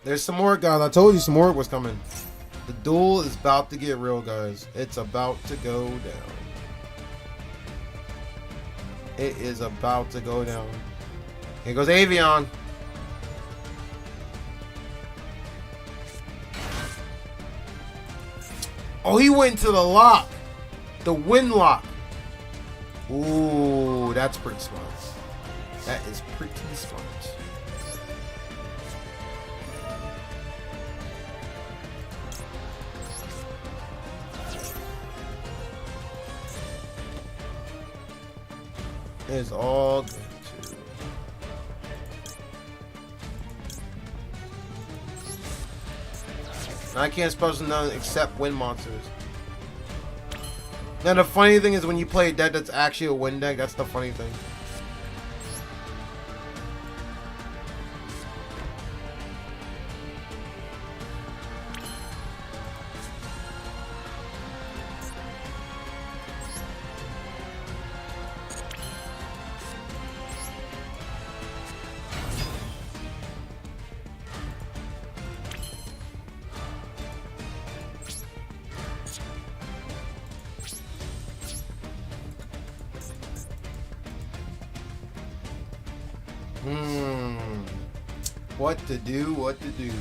There's some more, guys. I told you some more was coming. The duel is about to get real, guys. It's about to go down. It is about to go down. Here goes Avion. Oh, he went to the lock. The win lock. Ooh, that's pretty smart. That is pretty smart. It's all good too. And I can't special none except wind monsters. Now the funny thing is when you play a deck that's actually a wind deck, that's the funny thing. What to do, what to do.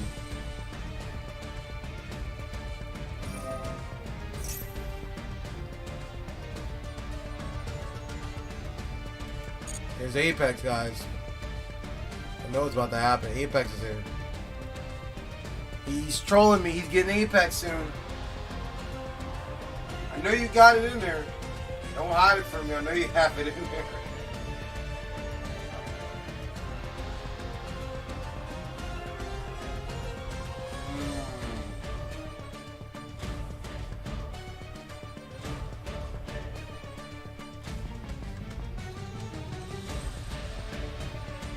Here's Apex, guys. I know it's about to happen. Apex is here. He's trolling me. He's getting Apex soon. I know you got it in there. Don't hide it from me. I know you have it in there.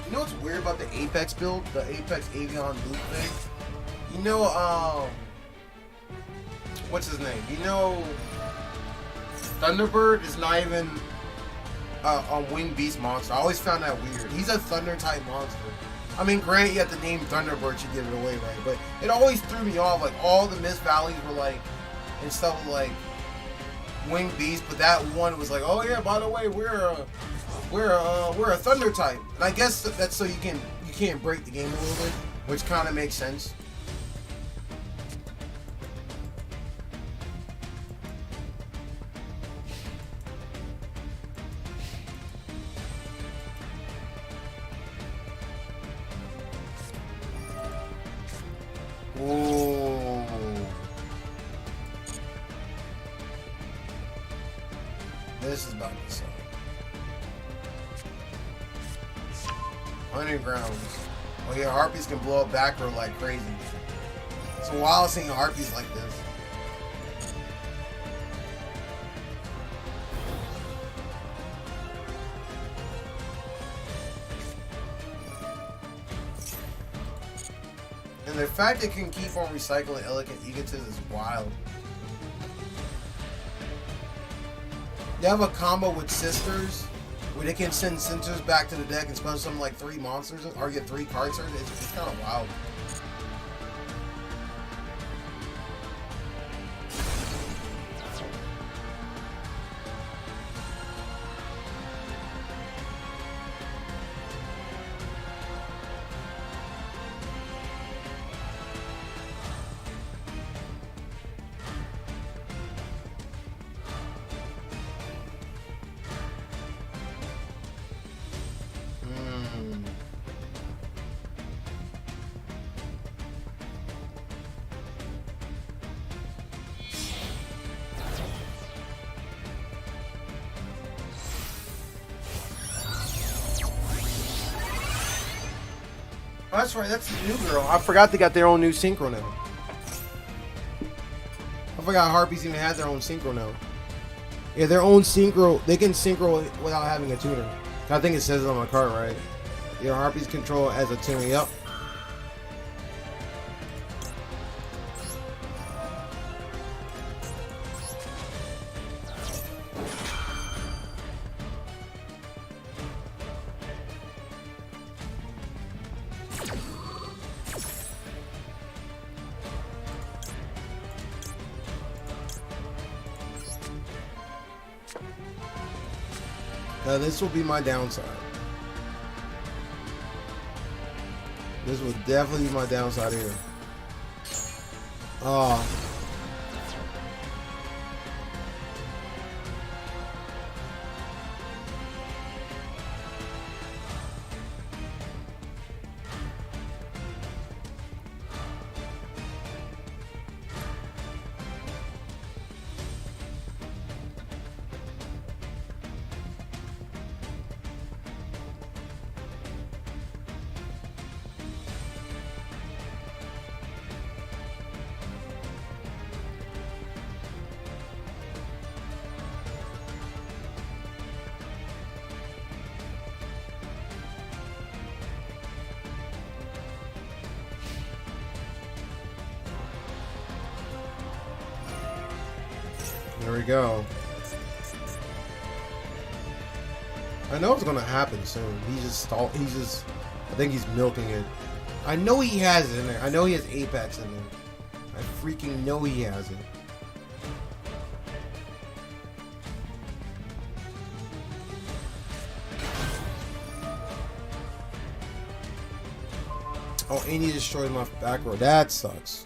You know what's weird about the Apex build? The Apex Avion loop thing? You know, what's his name? You know, Thunderbird is not even a Winged Beast monster. I always found that weird. He's a Thunder type monster. I mean, granted, you have to name Thunderbird to give it away, right? But it always threw me off. Like, all the Mist Valleys were like, and stuff like Winged Beast, but that one was like, oh yeah, by the way, we're a Thunder type. And I guess that's so you can't break the game a little bit, which kind of makes sense. Ooh. This is about to suck. Undergrounds. Oh yeah, harpies can blow up back row like crazy. It's a while seeing harpies like this. And the fact it can keep on recycling Elegant Egotism is wild. They have a combo with Sisters where they can send Sisters back to the deck and spell something like 3 monsters or get 3 cards. It's kind of wild. Oh, that's right, that's the new girl. I forgot they got their own new synchro now. I forgot Harpies even had their own synchro now. Yeah, their own synchro. They can synchro without having a tuner. I think it says it on my card, right? Your Harpies control as a tuner. Yep. Now this will be my downside. This will definitely be my downside here. There we go. I know it's gonna happen soon. He's just I think he's milking it. I know he has it in there. I know he has Apex in there. I freaking know he has it. Oh, and he destroyed my back row. That sucks.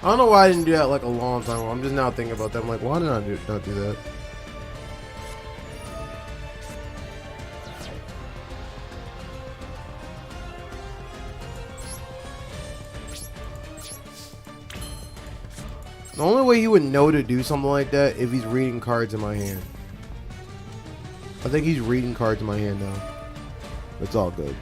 I don't know why I didn't do that like a long time ago. I'm just now thinking about that. I'm like, why did I not do that? The only way he would know to do something like that if he's reading cards in my hand. I think he's reading cards in my hand now. It's all good.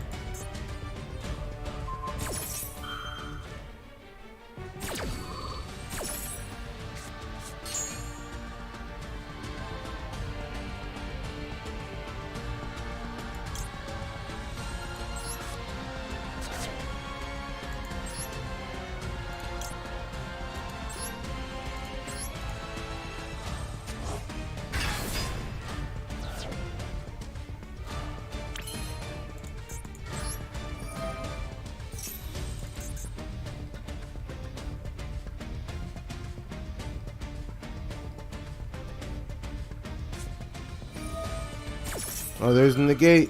Oh, there's the negate.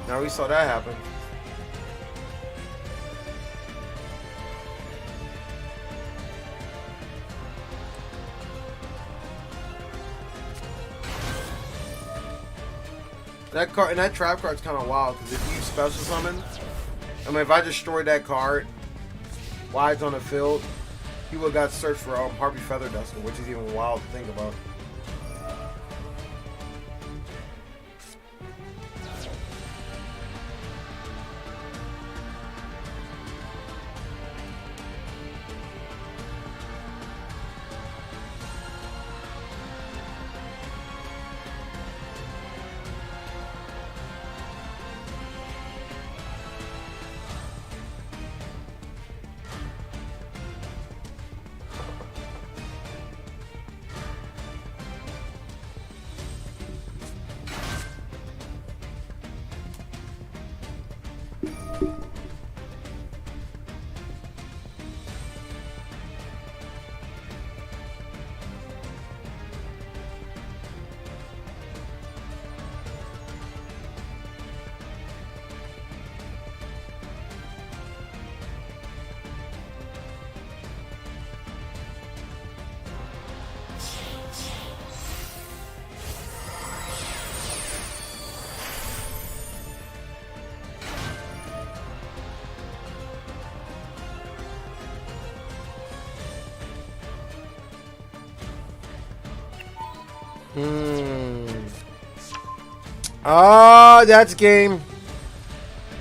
Now we saw that happen. That card and that trap card's kind of wild because if you special summon, I mean, if I destroyed that card while it's on the field, he would have got searched for Harpy Feather Duster, which is even wild to think about. Ah, that's game.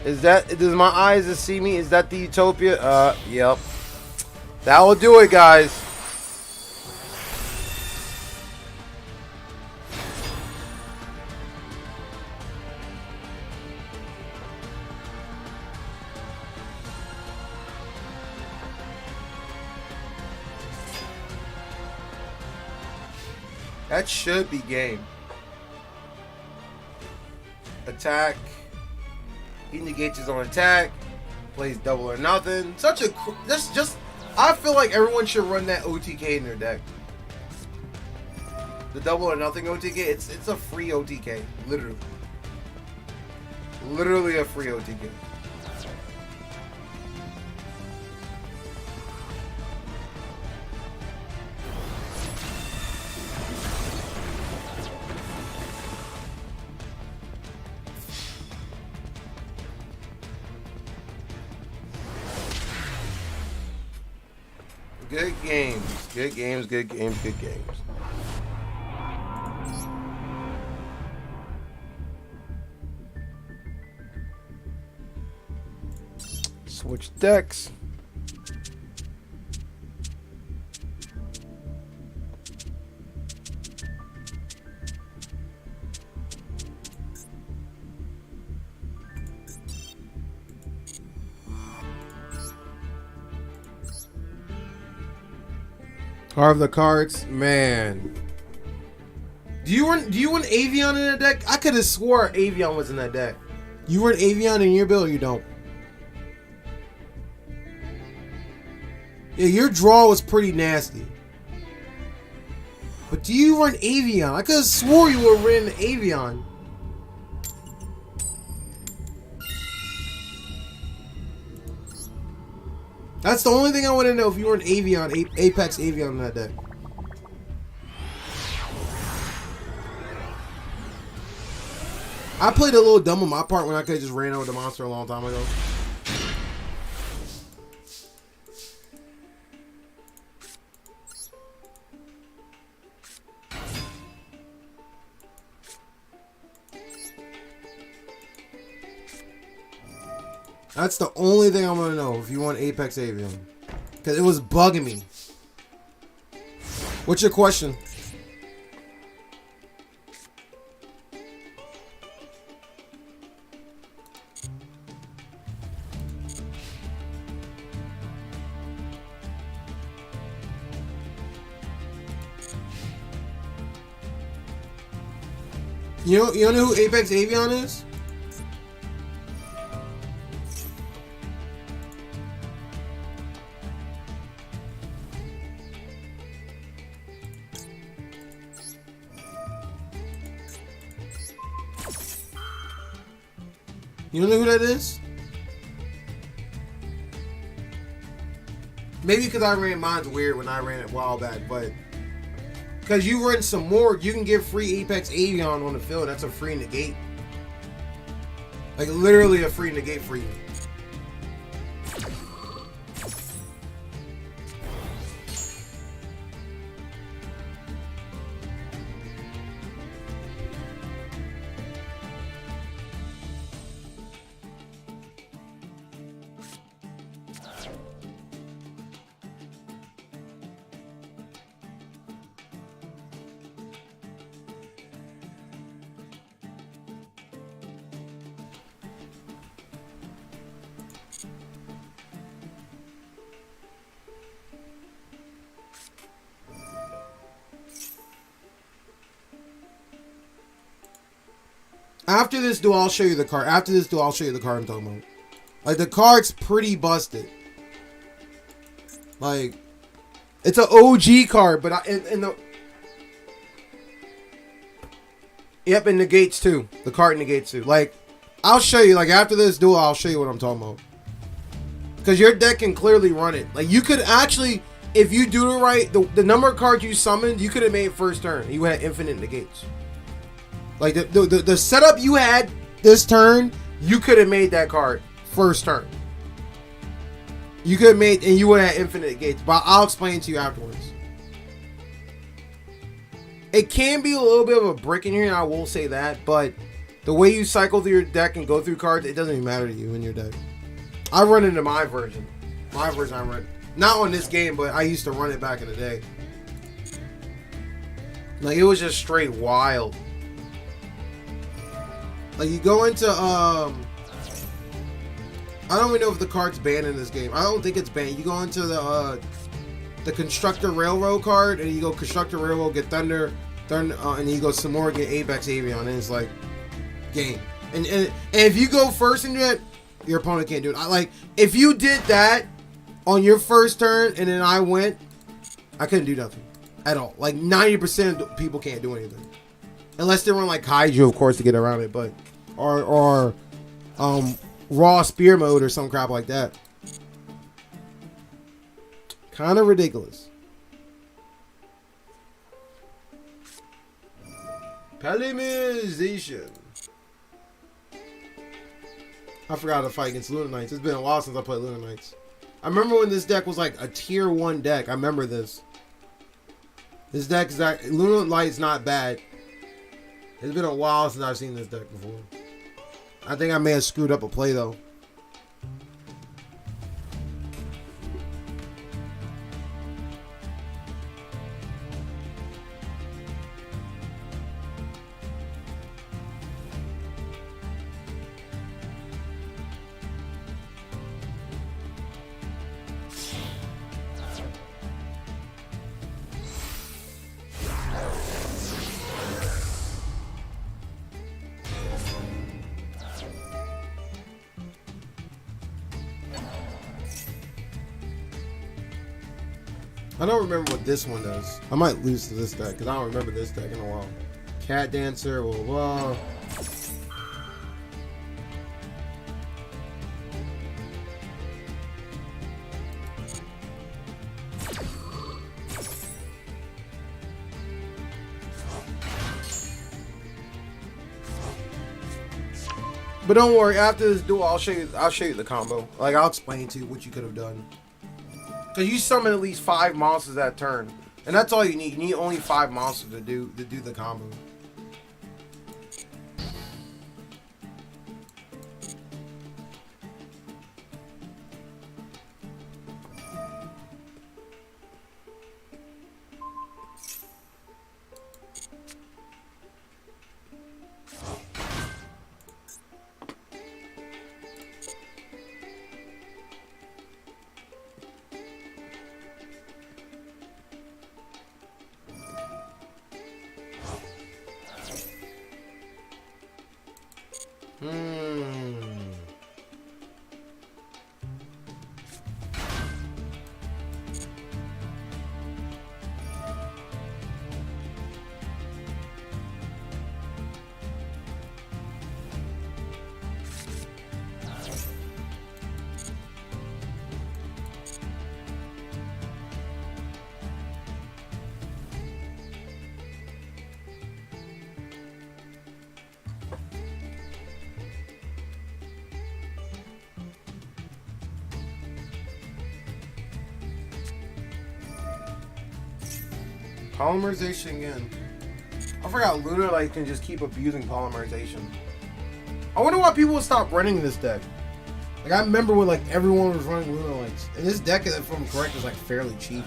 Is that, does my eyes to see me? Is that the Utopia? Yep. That will do it, guys. That should be game. attack. He negates his own attack. Plays double or nothing. Just I feel like everyone should run that OTK in their deck. The double or nothing OTK. It's a free OTK, literally. Literally a free OTK. Good games. Good games, good games, good games. Switch decks. Carve the cards, man. Do you want Avion in that deck? I could have swore Avion was in that deck. You run Avion in your build, or you don't? Yeah, your draw was pretty nasty. But do you run Avion? I could have swore you were running Avion. That's the only thing I want to know, if you were an Avion, Apex Avion in that deck. I played a little dumb on my part when I could have just ran over the monster a long time ago. That's the only thing I want to know, if you want Apex Avion. Because it was bugging me. What's your question? You know who Apex Avion is? You don't know who that is? Maybe because I ran mine's weird when I ran it a while back, but because you run some more, you can get free Apex Avion on the field. That's a free negate. Like literally a free negate for you. After this duel, I'll show you the card. After this duel, I'll show you the card I'm talking about. Like, the card's pretty busted. Like, it's an OG card, but in the... Yep, it negates too. The card negates too. Like, I'll show you. Like, after this duel, I'll show you what I'm talking about. Because your deck can clearly run it. Like, you could actually, if you do it right, the number of cards you summoned, you could have made first turn. You had infinite negates. Like, the setup you had this turn, you could have made that card first turn. You could have made, and you would have had infinite gates. But I'll explain to you afterwards. It can be a little bit of a brick in here, and I will say that. But the way you cycle through your deck and go through cards, it doesn't even matter to you in your deck. I run into my version. My version I run. Not on this game, but I used to run it back in the day. Like, it was just straight wild. Like, you go into, I don't even know if the card's banned in this game. I don't think it's banned. You go into the Constructor Railroad card, and you go Constructor Railroad, get Thunder, and you go some more, get Apex Avion, and it's like, game. And if you go first into it, your opponent can't do it. Like, if you did that on your first turn and then I went, I couldn't do nothing at all. Like, 90% of people can't do anything. Unless they run like Kaiju, of course, to get around it. But, or raw spear mode or some crap like that. Kind of ridiculous. Polymerization. I forgot to fight against Lunar Knights. It's been a while since I played Lunar Knights. I remember when this deck was like a tier 1 deck. I remember this. This deck is like, Lunar Knights not bad. It's been a while since I've seen this deck before. I think I may have screwed up a play though. I don't remember what this one does. I might lose to this deck because I don't remember this deck in a while. Cat Dancer, blah, blah. But don't worry, after this duel, I'll show you the combo. Like, I'll explain to you what you could have done. Because you summon at least 5 monsters that turn. And that's all you need. You need only 5 monsters to do the combo. Polymerization again. I forgot Lunar Light can just keep abusing polymerization. I wonder why people would stop running this deck. Like, I remember when like everyone was running Lunar Lights. And this deck, if I'm correct, is like fairly cheap.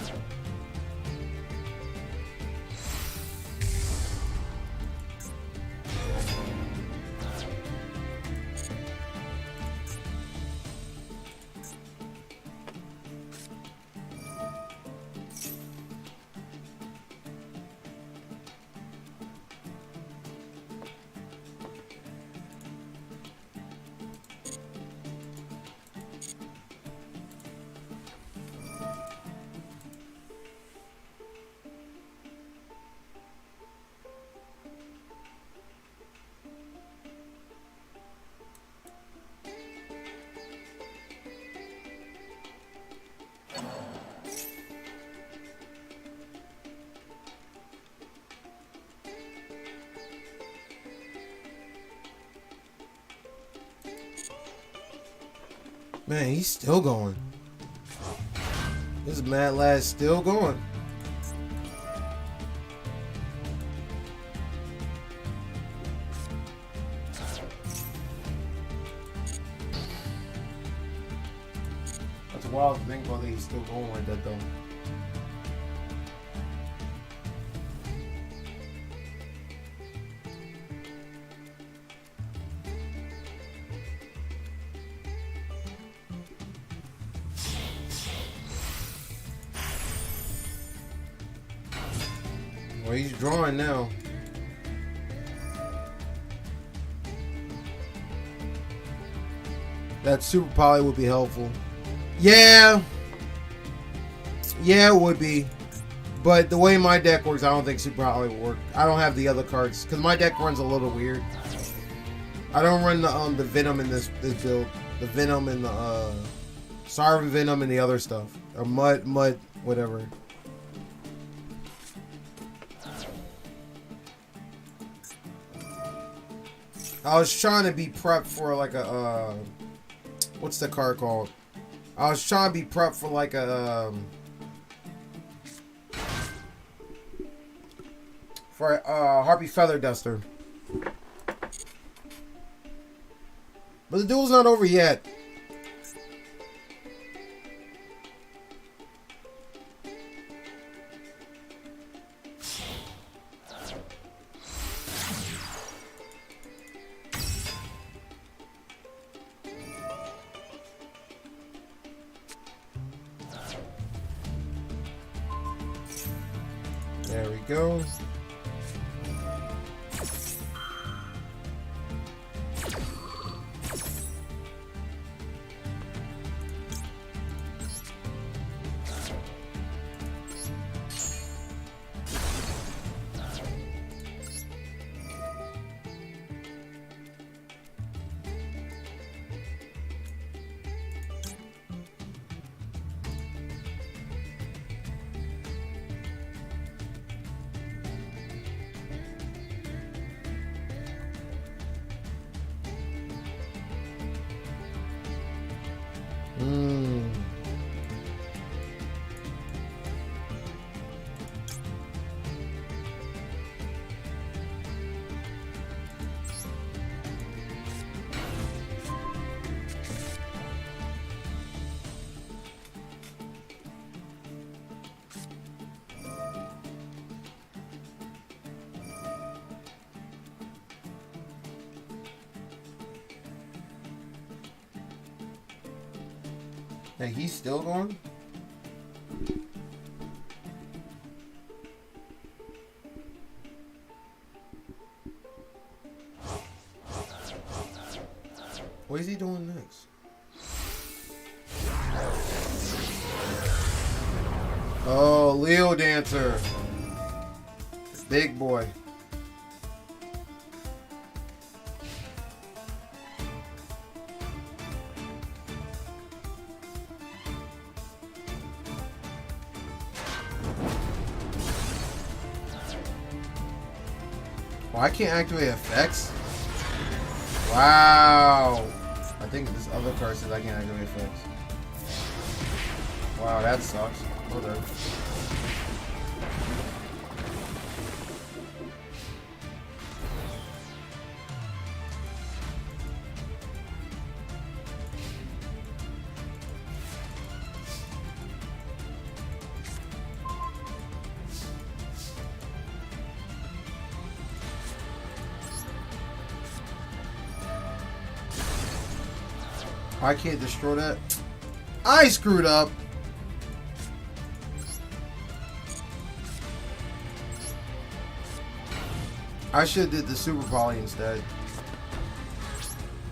Man, he's still going. This mad lad's still going. That's wild to think about that he's still going like that though. Well, he's drawing now. That Super Poly would be helpful. Yeah. Yeah, it would be. But the way my deck works, I don't think Super Poly will work. I don't have the other cards. Because my deck runs a little weird. I don't run the Venom in this build. The Venom and the Siren Venom and the other stuff. Or Mud, whatever. I was trying to be prepped for like a what's the card called? I was trying to be prepped for like a Harpy Feather Duster. But the duel's not over yet. There we go. Hey, he's still going? What is he doing next? Oh, Leo Dancer. Big boy. Oh, I can't activate effects? Wow. I think this other card says I can't activate effects. Wow, that sucks. Whatever. I can't destroy that. I screwed up. I should have did the Super Poly instead.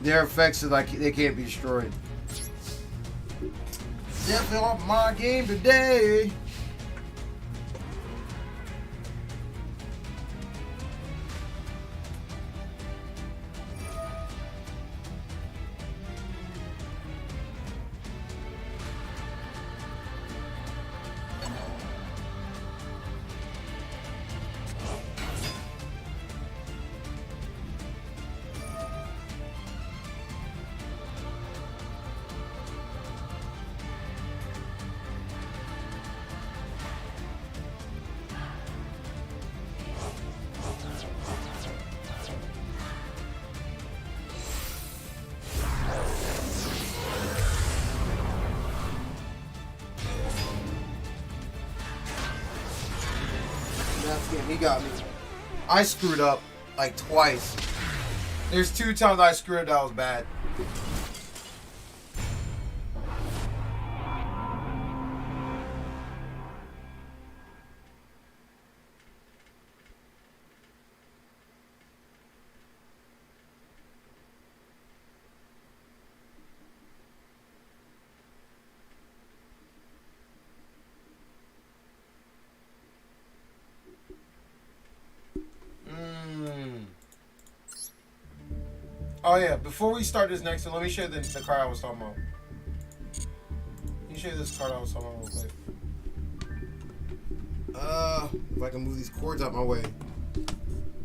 Their effects are like they can't be destroyed. Definitely off my game today. He got me. I screwed up like twice. There's 2 times I screwed up that was bad. Oh yeah, before we start this next one, let me show you the card I was talking about. Let me show you this card I was talking about real quick. If I can move these cords out my way.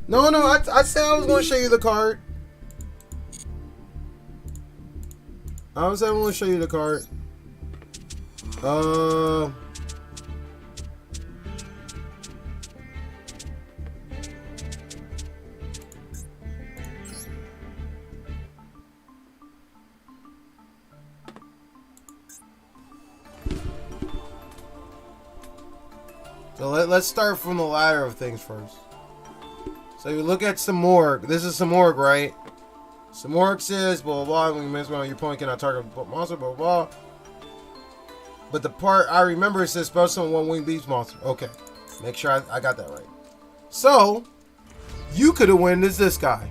No, I said I was going to show you the card. I was going to show you the card. So let's start from the ladder of things first. So you look at Samorg. This is Samorg, right? Samorg says, blah, blah, blah. When you miss one, your opponent cannot target a monster, blah, blah, blah. But the part I remember, it says special summon one winged beast monster. Okay. Make sure I got that right. So, you could have won this guy.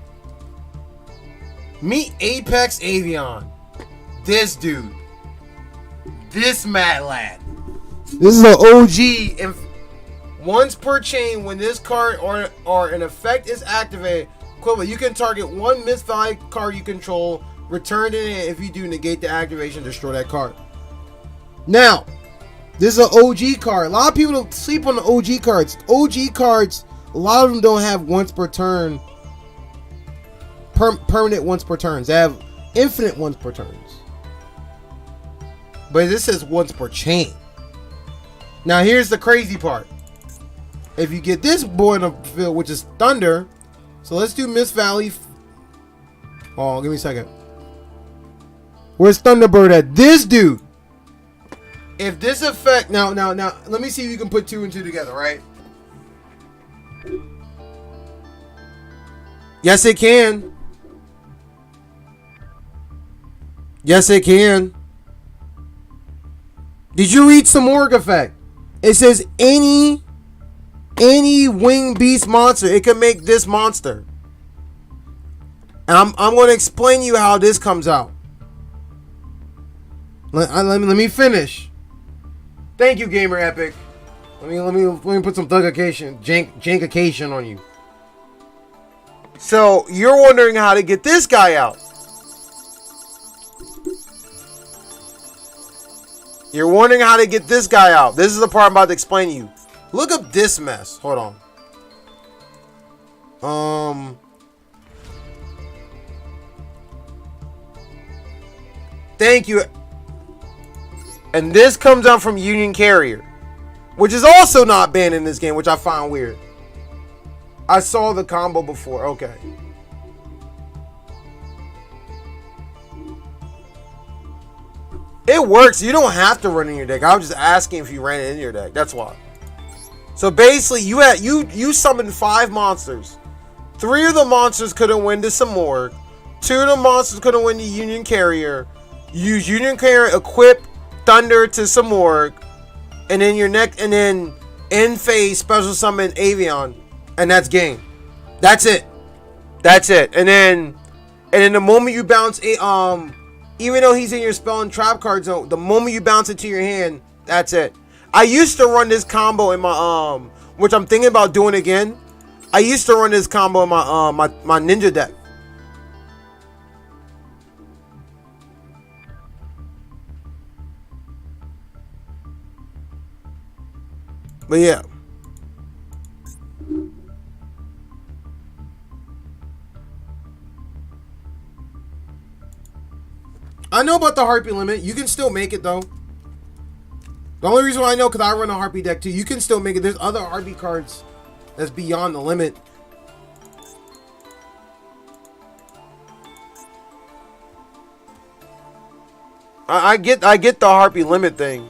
Meet Apex Avion. This dude. This mad lad. This is an OG. And once per chain, when this card or an effect is activated, equivalent, you can target one misvalued card you control, return it. If you do, negate the activation, destroy that card. Now, this is an OG card. A lot of people don't sleep on the OG cards. OG cards, a lot of them don't have once per turn, permanent once per turns. They have infinite once per turns. But this says once per chain. Now, here's the crazy part. If you get this boy in the field, which is Thunder, so let's do Miss Valley. Oh, give me a second. Where's Thunderbird at? This dude. If this effect, now, let me see if you can put 2 and 2 together, right? Yes, it can. Yes, it can. Did you read Samorg effect? It says any winged beast monster, it can make this monster. And I'm going to explain to you how this comes out. Let me finish. Thank you, Gamer Epic. Let me put some jankification on you. So you're wondering how to get this guy out. You're wondering how to get this guy out. This is the part I'm about to explain to you. Look up this mess. Hold on. Thank you. And this comes out from Union Carrier, which is also not banned in this game, which I find weird. I saw the combo before. Okay. It works. You don't have to run in your deck. I was just asking if you ran it in your deck. That's why. So basically, you summoned 5 monsters. 3 of the monsters couldn't win to Samorg. 2 of the monsters couldn't win to Union Carrier. Use Union Carrier, equip Thunder to Samorg, and then your next, and then end phase special summon Avion, and that's game. That's it. And then the moment you bounce even though he's in your spell and trap card zone, the moment you bounce it to your hand, that's it. I used to run this combo in my which I'm thinking about doing again. I used to run this combo in my my ninja deck. But yeah. I know about the Harpy limit. You can still make it though. The only reason why I know, because I run a Harpy deck too. You can still make it. There's other Harpy cards that's beyond the limit. I get the Harpy limit thing.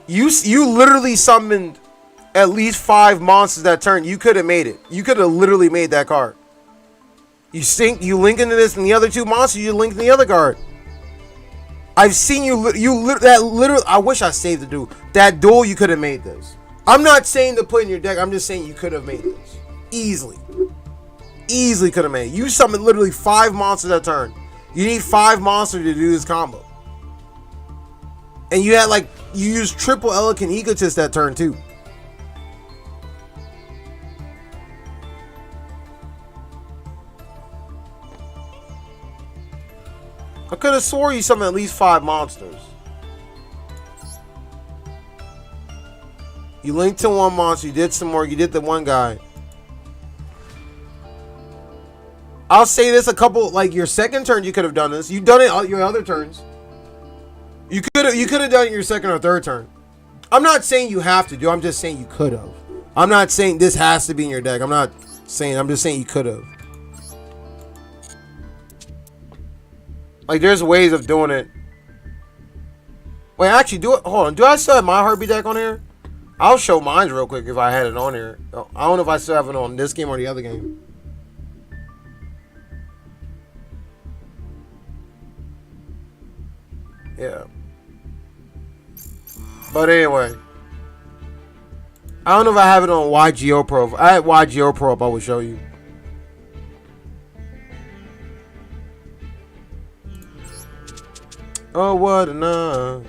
You literally summoned at least 5 monsters that turn. You could have made it. You could have literally made that card. You link into this and the other 2 monsters, you link in the other card. I've seen literally, I wish I saved the duel. That duel, you could have made this. I'm not saying to put in your deck, I'm just saying you could have made this. Easily could have made it. You summoned literally 5 monsters that turn. You need 5 monsters to do this combo. And you had you used triple Elegant Egotist that turn too. I could have swore you summoned at least 5 monsters. You linked to one monster. You did some more. You did the one guy. I'll say this: a couple, like your second turn, you could have done this. You done it all your other turns. You could have done it your second or third turn. I'm not saying you have to do. I'm just saying you could have. I'm not saying this has to be in your deck. I'm not saying. I'm just saying you could have. Like there's ways of doing it. Wait, actually, do it. Hold on. Do I still have my heartbeat deck on here? I'll show mine real quick if I had it on here. I don't know if I still have it on this game or the other game. Yeah. But anyway. I don't know if I have it on YGO Pro. If I had YGO Pro up, I would show you. Oh, what enough.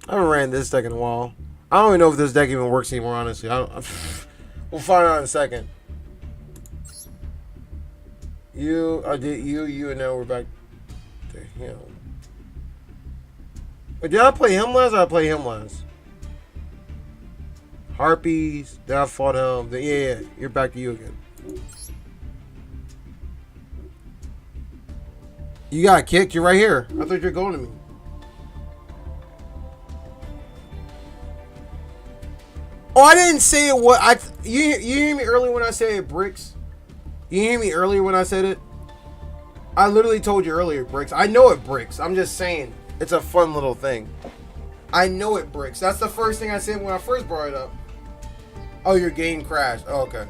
I haven't ran this deck in a while. I don't even know if this deck even works anymore, honestly. We'll find out in a second. You, and now we're back to him. Wait, did I play him last or did I play him last? Harpies, did I fought him? Yeah, you're back to you again. You got kicked, you're right here. I thought you were going to me. Oh, I didn't say it. You hear me earlier when I said it, Bricks? You hear me earlier when I said it? I literally told you earlier, Bricks. I know it, Bricks. I'm just saying it's a fun little thing. I know it, Bricks. That's the first thing I said when I first brought it up. Oh, your game crashed. Oh, okay.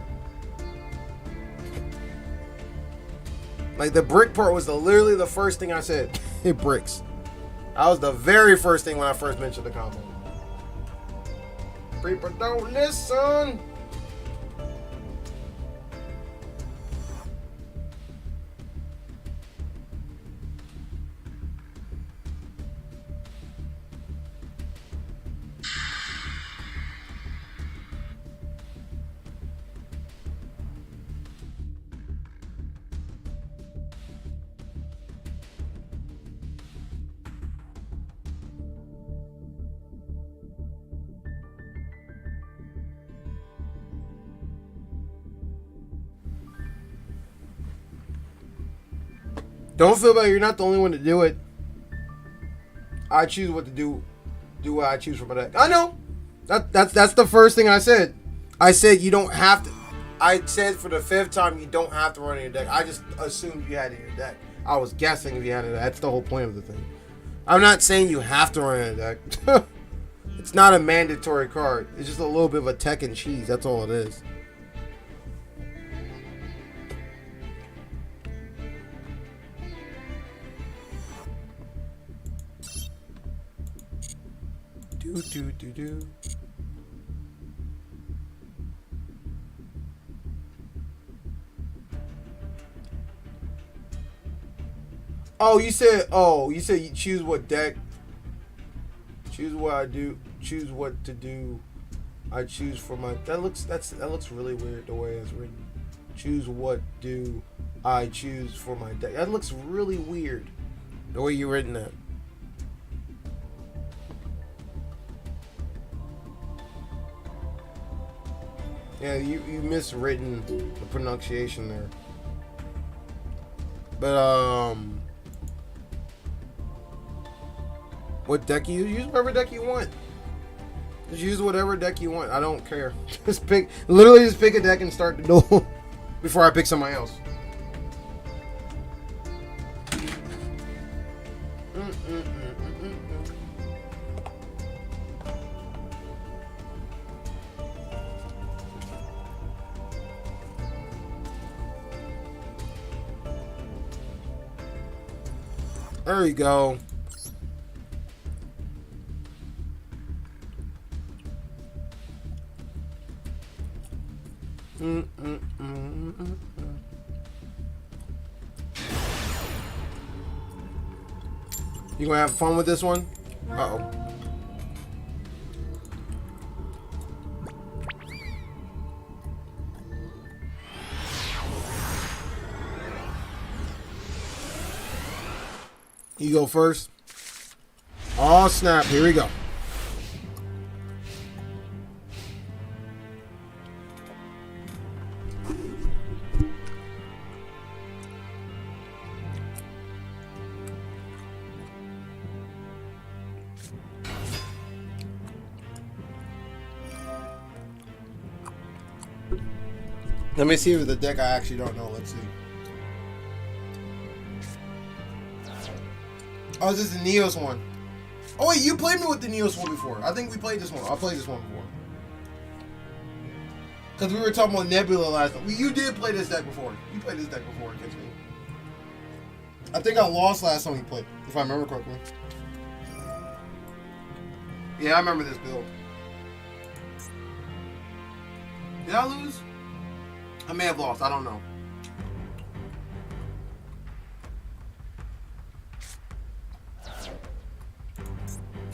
Like the brick part was literally the first thing I said. It Bricks. That was the very first thing when I first mentioned the combo. People don't listen. Don't feel bad. You're not the only one to do it. I choose what to do. Do what I choose for my deck. I know. That's the first thing I said. I said you don't have to. I said for the 5th time you don't have to run in your deck. I just assumed you had it in your deck. I was guessing if you had it. That's the whole point of the thing. I'm not saying you have to run in a deck. It's not a mandatory card. It's just a little bit of a tech and cheese. That's all it is. Do. Oh, you said you choose what deck. Choose what I do. Choose what to do. I choose for my. That looks really weird the way it's written. Choose what do I choose for my deck. That looks really weird the way you written that. Yeah, you miswritten the pronunciation there. But what deck you use? Whatever deck you want. Just use whatever deck you want. I don't care. Just pick a deck and start the duel before I pick somebody else. There you go. You gonna have fun with this one? Uh-oh. You go first. Oh, snap. Here we go. Let me see if the deck I actually don't know. Let's see. Oh, this is the Neos one. Oh wait, you played me with the Neos one before. I think we played this one. I played this one before. Because we were talking about Nebula last time. You did play this deck before. You played this deck before against me. I think I lost last time we played, if I remember correctly. Yeah, I remember this build. Did I lose? I may have lost. I don't know.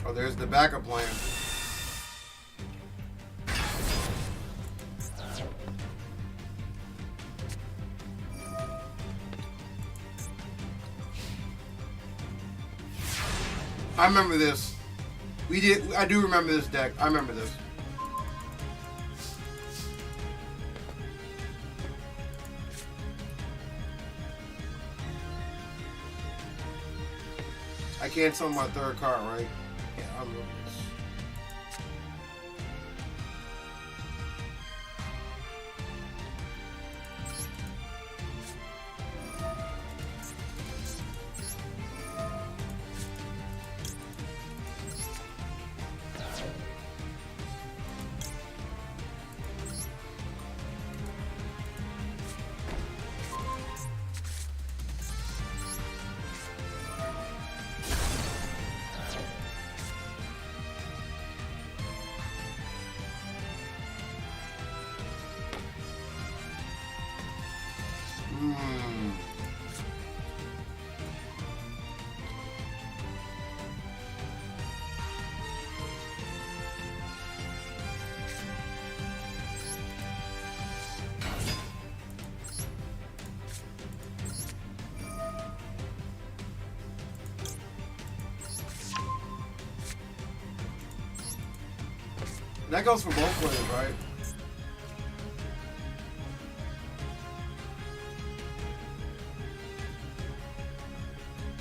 Oh, there's the backup plan. I remember this. I do remember this deck. I remember this. I can't summon my third card, right? Yeah, I love this. That goes for both players, right?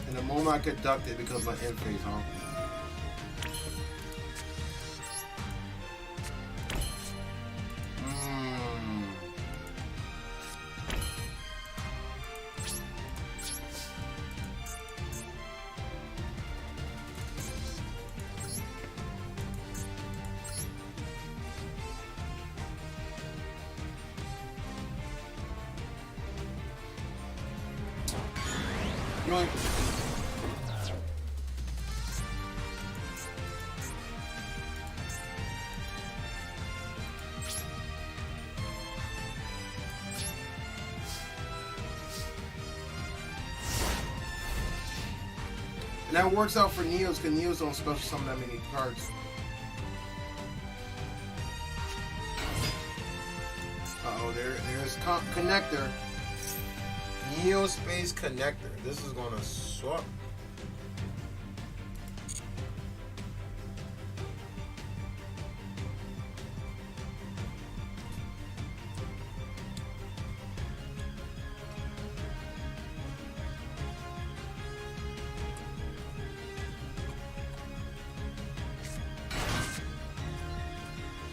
And the moment I conduct it becomes my end phase, huh? Really? And that works out for Neos, because Neos don't special summon that many cards. Uh-oh, there's Connector. Neo Space Connector. This is gonna suck.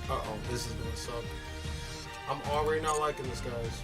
Uh-oh, this is gonna suck. I'm already not liking this, guys.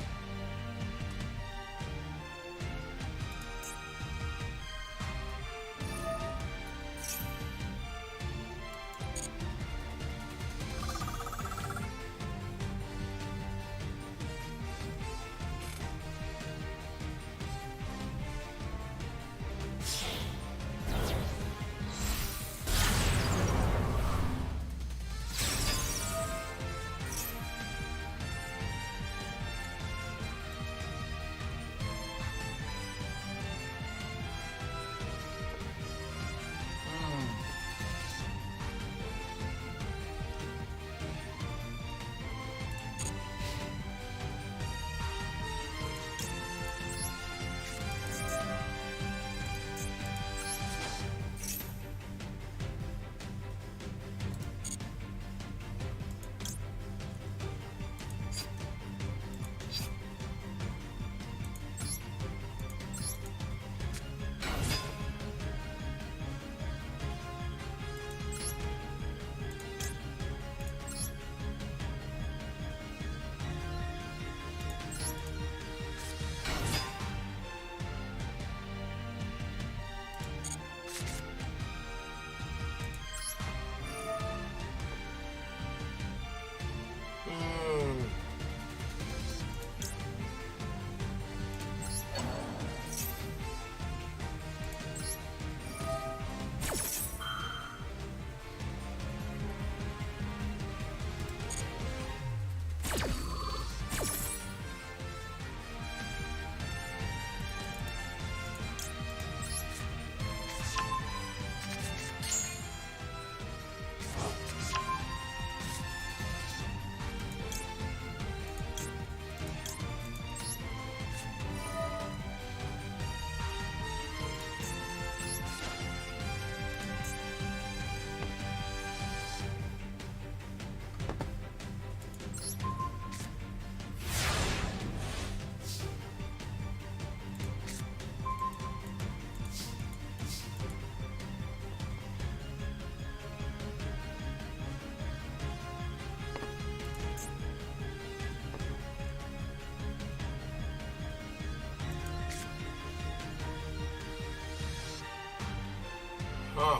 How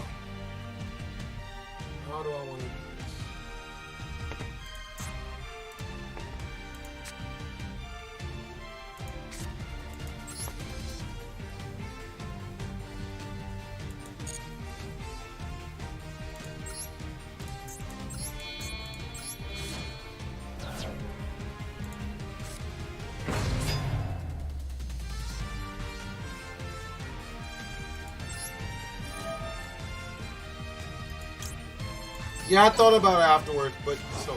do I want to do this? Yeah, I thought about it afterwards, but so.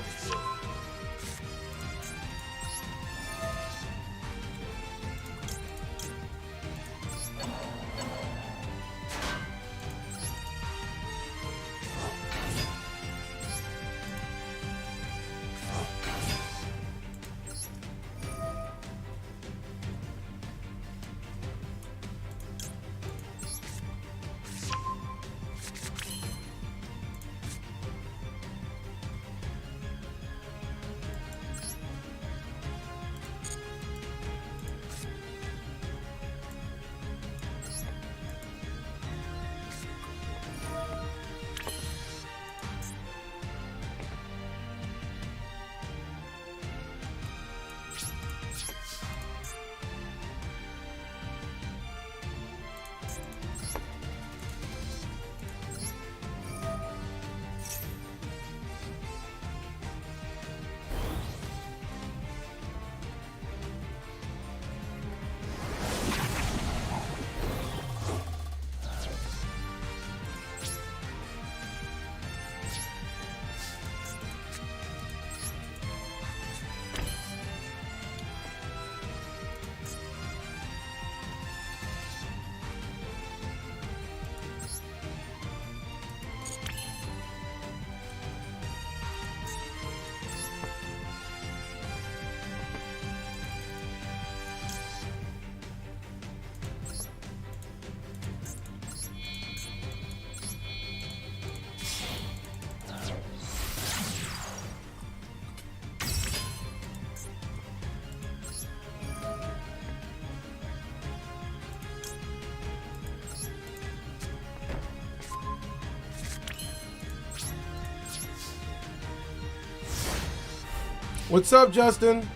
What's up, Justin?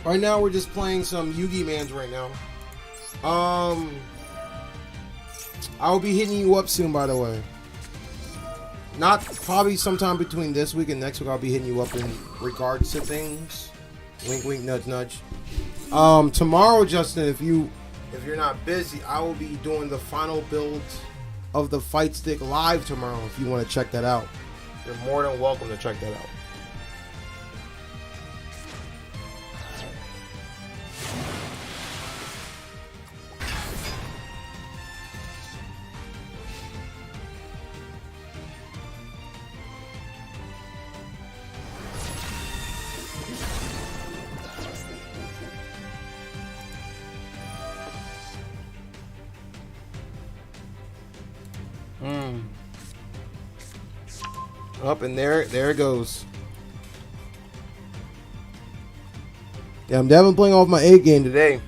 Right now, we're just playing some Yugi Mans right now. I'll be hitting you up soon, by the way. Not probably sometime between this week and next week. I'll be hitting you up in regards to things. Wink, wink, nudge, nudge. Tomorrow, Justin, if you're not busy, I will be doing the final build of the Fight Stick live tomorrow. If you want to check that out, you're more than welcome to check that out. Up and there it goes. Yeah, I'm definitely playing off my A game today.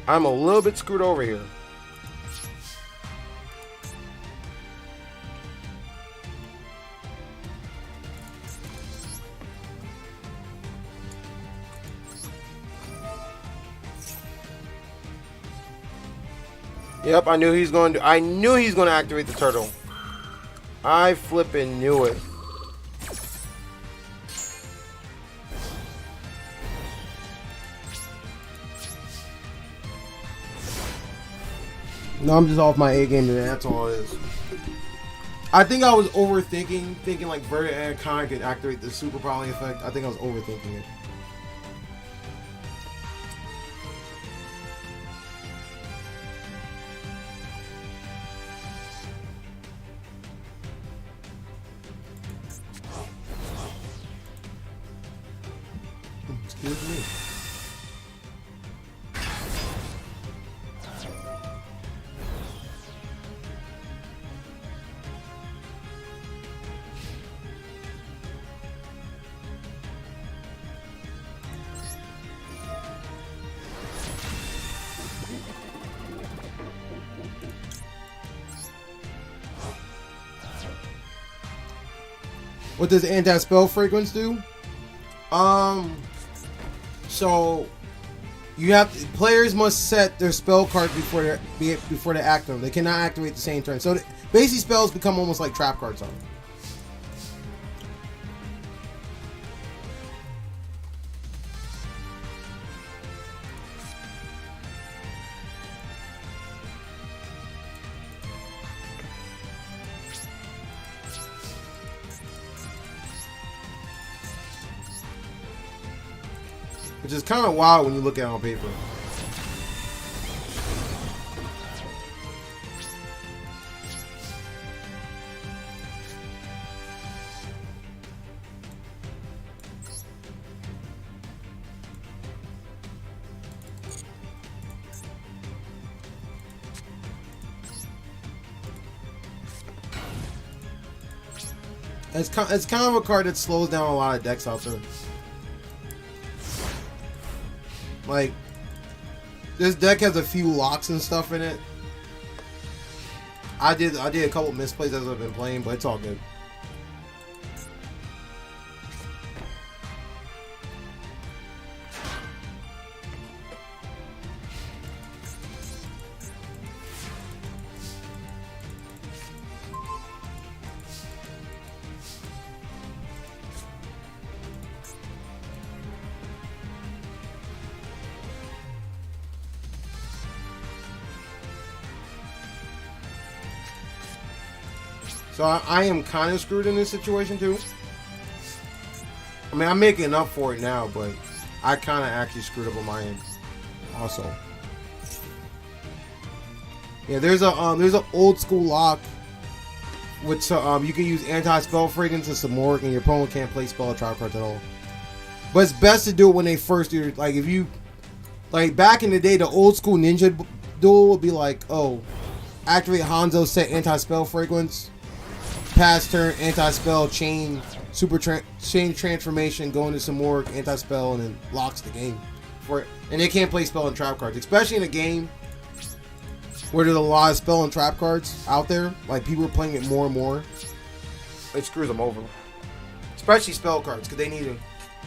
I'm a little bit screwed over here. Yep, I knew he's going to activate the turtle. I flippin' knew it. No, I'm just off my A game today. That's all it is. I think I was overthinking, thinking like Verta Kai could activate the super poly effect. I think I was overthinking it. Excuse me. What does anti-spell fragrance do? So you have players must set their spell cards before they activate them. They cannot activate the same turn. So basically, spells become almost like trap cards on it. Which is kind of wild when you look at it on paper. It's kind of a card that slows down a lot of decks out there. Like, this deck has a few locks and stuff in it. I did a couple misplays as I've been playing, but it's all good. So I am kind of screwed in this situation too. I mean, I'm making up for it now, but I kind of actually screwed up on my end also. Yeah, there's an old school lock which you can use anti-spell fragrance and some more, and your opponent can't play spell or trap cards at all. But it's best to do it when they first do it. Like, if you, like, back in the day, the old school ninja duel would be like, oh, activate Hanzo, set anti-spell fragrance, pass turn, anti-spell, chain, chain transformation, go into some more anti-spell, and then locks the game. And they can't play spell and trap cards, especially in a game where there's a lot of spell and trap cards out there. Like, people are playing it more and more. It screws them over. Especially spell cards, because they need them.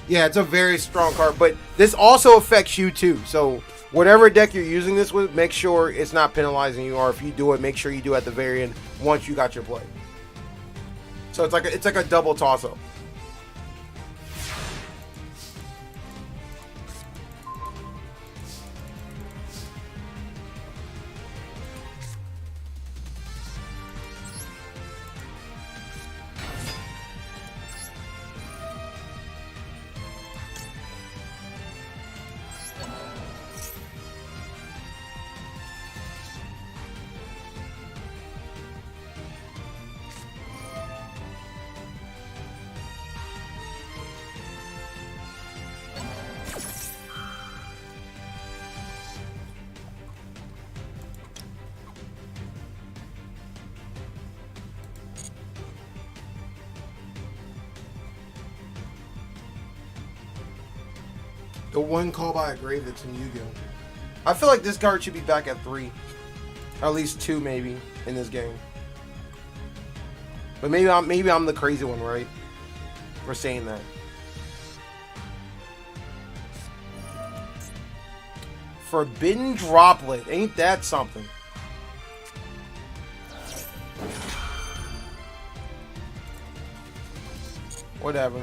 Yeah, it's a very strong card, but this also affects you too. So whatever deck you're using this with, make sure it's not penalizing you, or if you do it, make sure you do it at the very end once you got your play. So it's like a double toss-up. The one call by a grave that's in Yu-Gi-Oh! I feel like this card should be back at 3. Or at least 2 maybe in this game. But maybe I'm the crazy one, right? For saying that. Forbidden Droplet. Ain't that something? Whatever.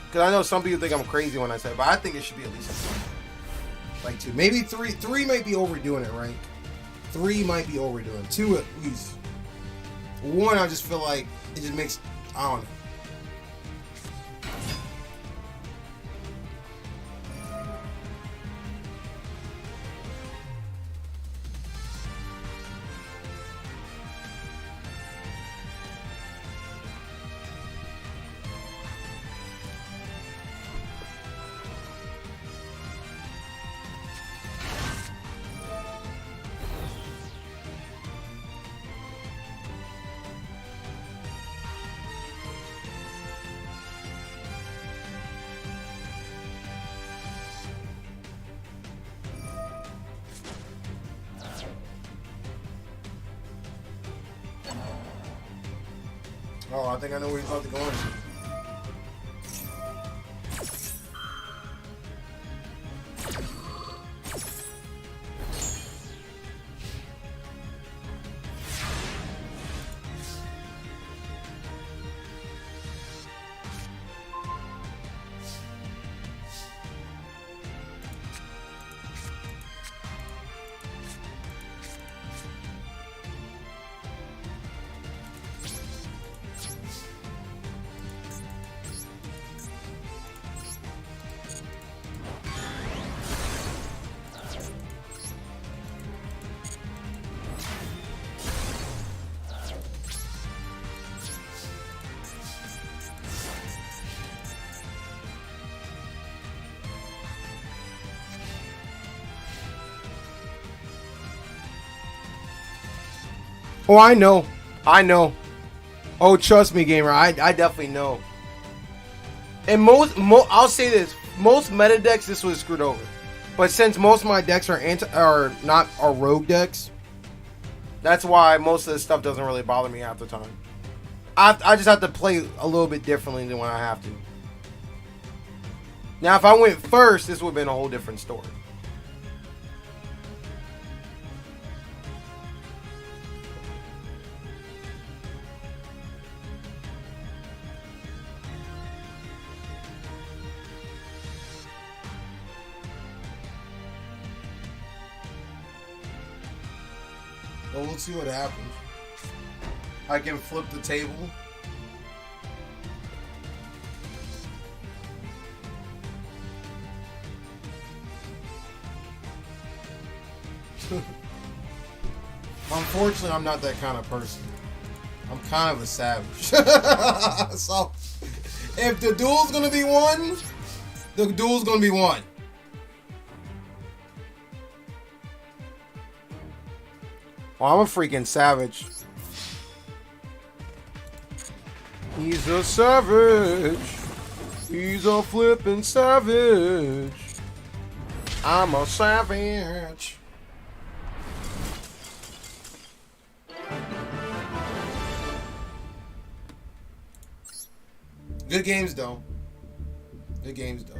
Because I know some people think I'm crazy when I say it, but I think it should be at least like 2. Maybe 3. 3 might be overdoing it, right? 3 might be overdoing it. 2 at least. 1, I just feel like it just makes, I don't know. Oh, I think I know where he's about to go into. Oh, I know. I know. Oh, trust me, gamer. I definitely know. And I'll say this. Most meta decks, this was screwed over. But since most of my decks are rogue decks, that's why most of this stuff doesn't really bother me half the time. I just have to play a little bit differently than when I have to. Now, if I went first, this would have been a whole different story. Well, we'll see what happens. I can flip the table. Unfortunately, I'm not that kind of person. I'm kind of a savage. So, if the duel's gonna be won, the duel's gonna be won. Well, I'm a freaking savage. He's a savage. He's a flippin' savage. I'm a savage. Good games, though. Good games, though.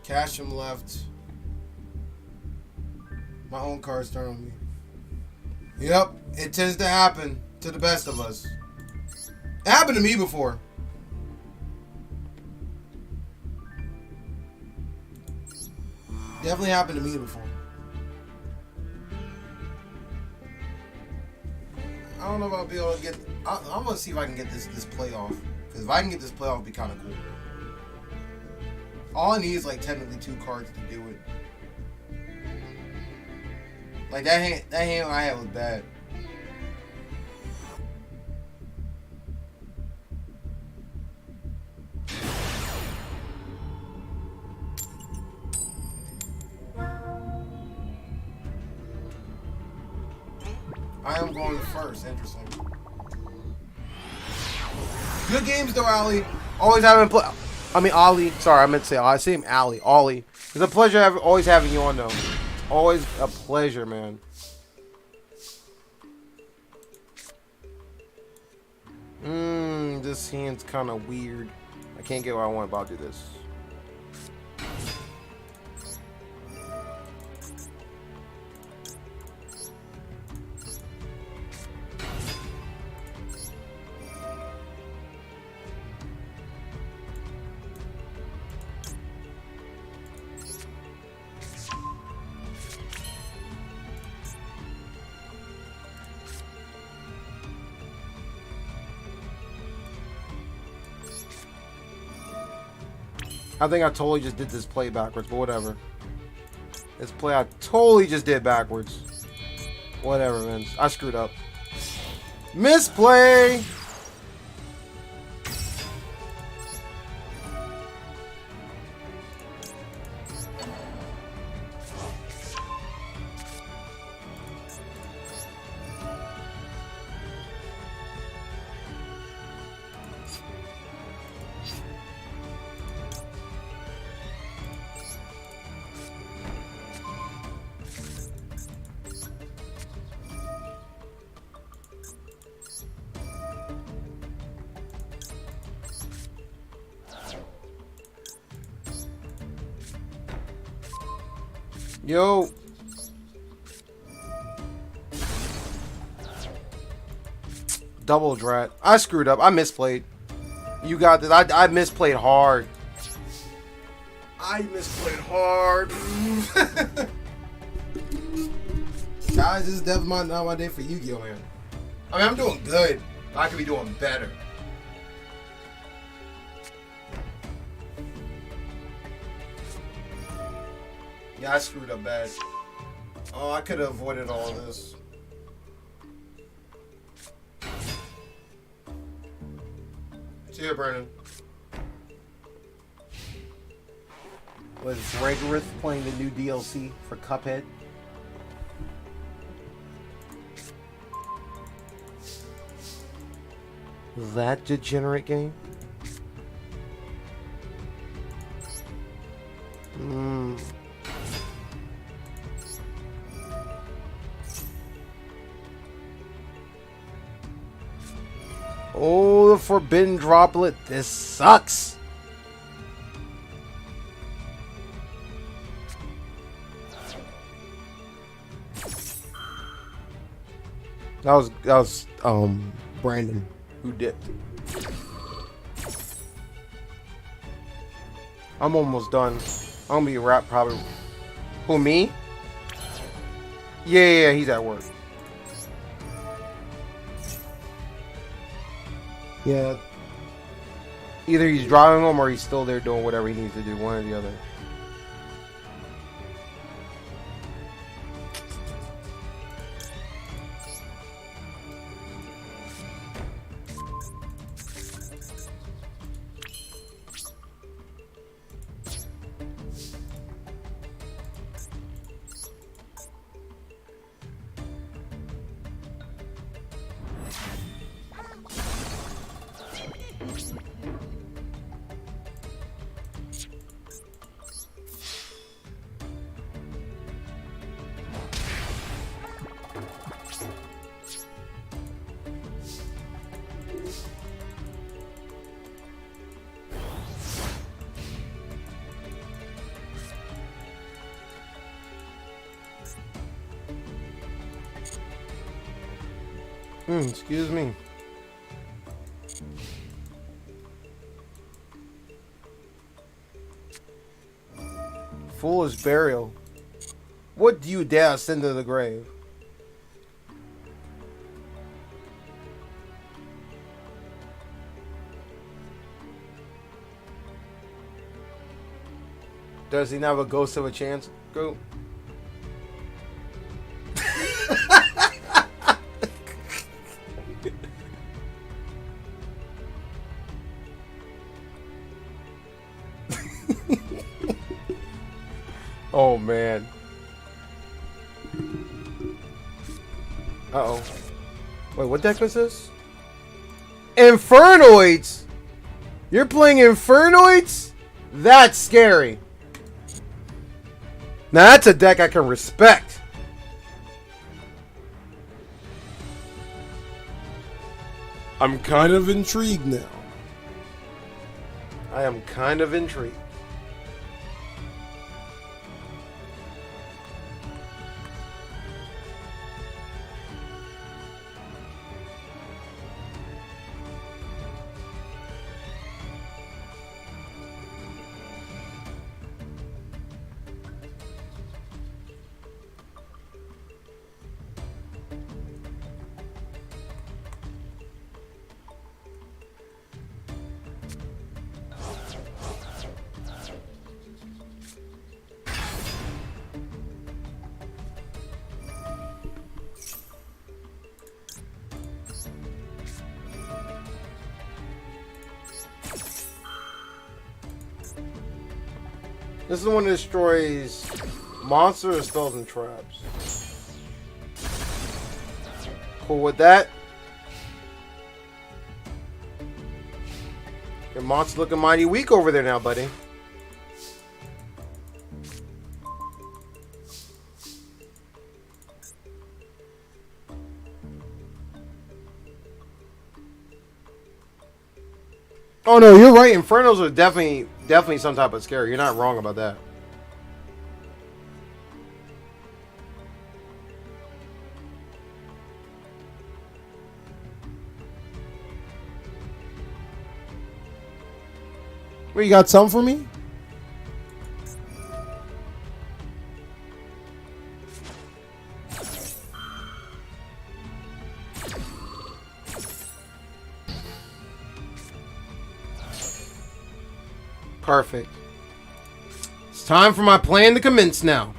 Casham left. My own cards turn on me. Yep, it tends to happen to the best of us. It happened to me before. Definitely happened to me before. I don't know if I'll be able to get. I'm gonna see if I can get this playoff. Because if I can get this playoff, it'd be kind of cool. All I need is like technically 2 cards to do it. Like that hand I had was bad. I am going first. Interesting. Good games though, Ali. Always having play. I mean, Ali. Sorry, I meant to say I say him Ali. Ollie. It's a pleasure always having you on though. Always a pleasure, man. This hand's kind of weird. I can't get what I want about to do this. I think I totally just did this play backwards, but whatever. This play I totally just did backwards. Whatever, man. I screwed up. Misplay! Yo. Double drat. I screwed up. I misplayed. You got this. I misplayed hard. I misplayed hard. Guys, this is definitely not my day for Yu-Gi-Oh, man. I mean, I'm doing good. I could be doing better. Yeah, I screwed up bad. Oh, I could have avoided all of this. See you, Brandon. Was Gregarith playing the new DLC for Cuphead? That degenerate game? Oh, the forbidden droplet. This sucks. That was Brandon who dipped. I'm almost done. I'm gonna be a wrap probably. Who, me? Yeah, he's at work. Yeah. Either he's driving home or he's still there doing whatever he needs to do, one or the other. Excuse me. Foolish burial. What do you dare send to the grave? Does he not have a ghost of a chance? Go. Oh man. Uh-oh. Wait, what deck was this? Infernoids! You're playing Infernoids? That's scary. Now that's a deck I can respect. I'm kind of intrigued now. I am kind of intrigued. This is the one that destroys monsters, spells, and traps. Cool with that. Your monster's looking mighty weak over there now, buddy. Oh no, you're right. Infernos are definitely some type of scary. You're not wrong about that. Wait, you got some for me? Perfect. It's time for my plan to commence now.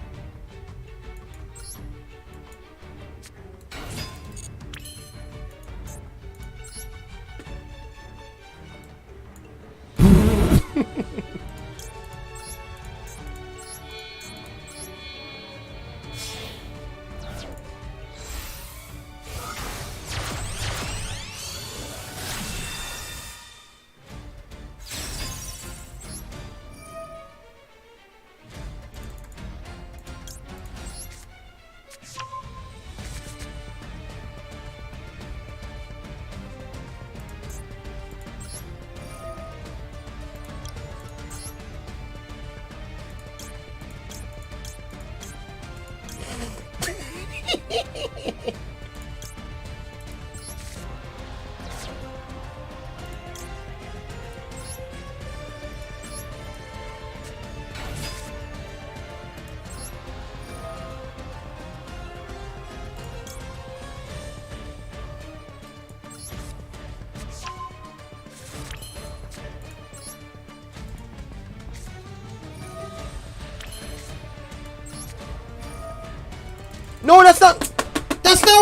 No, that's not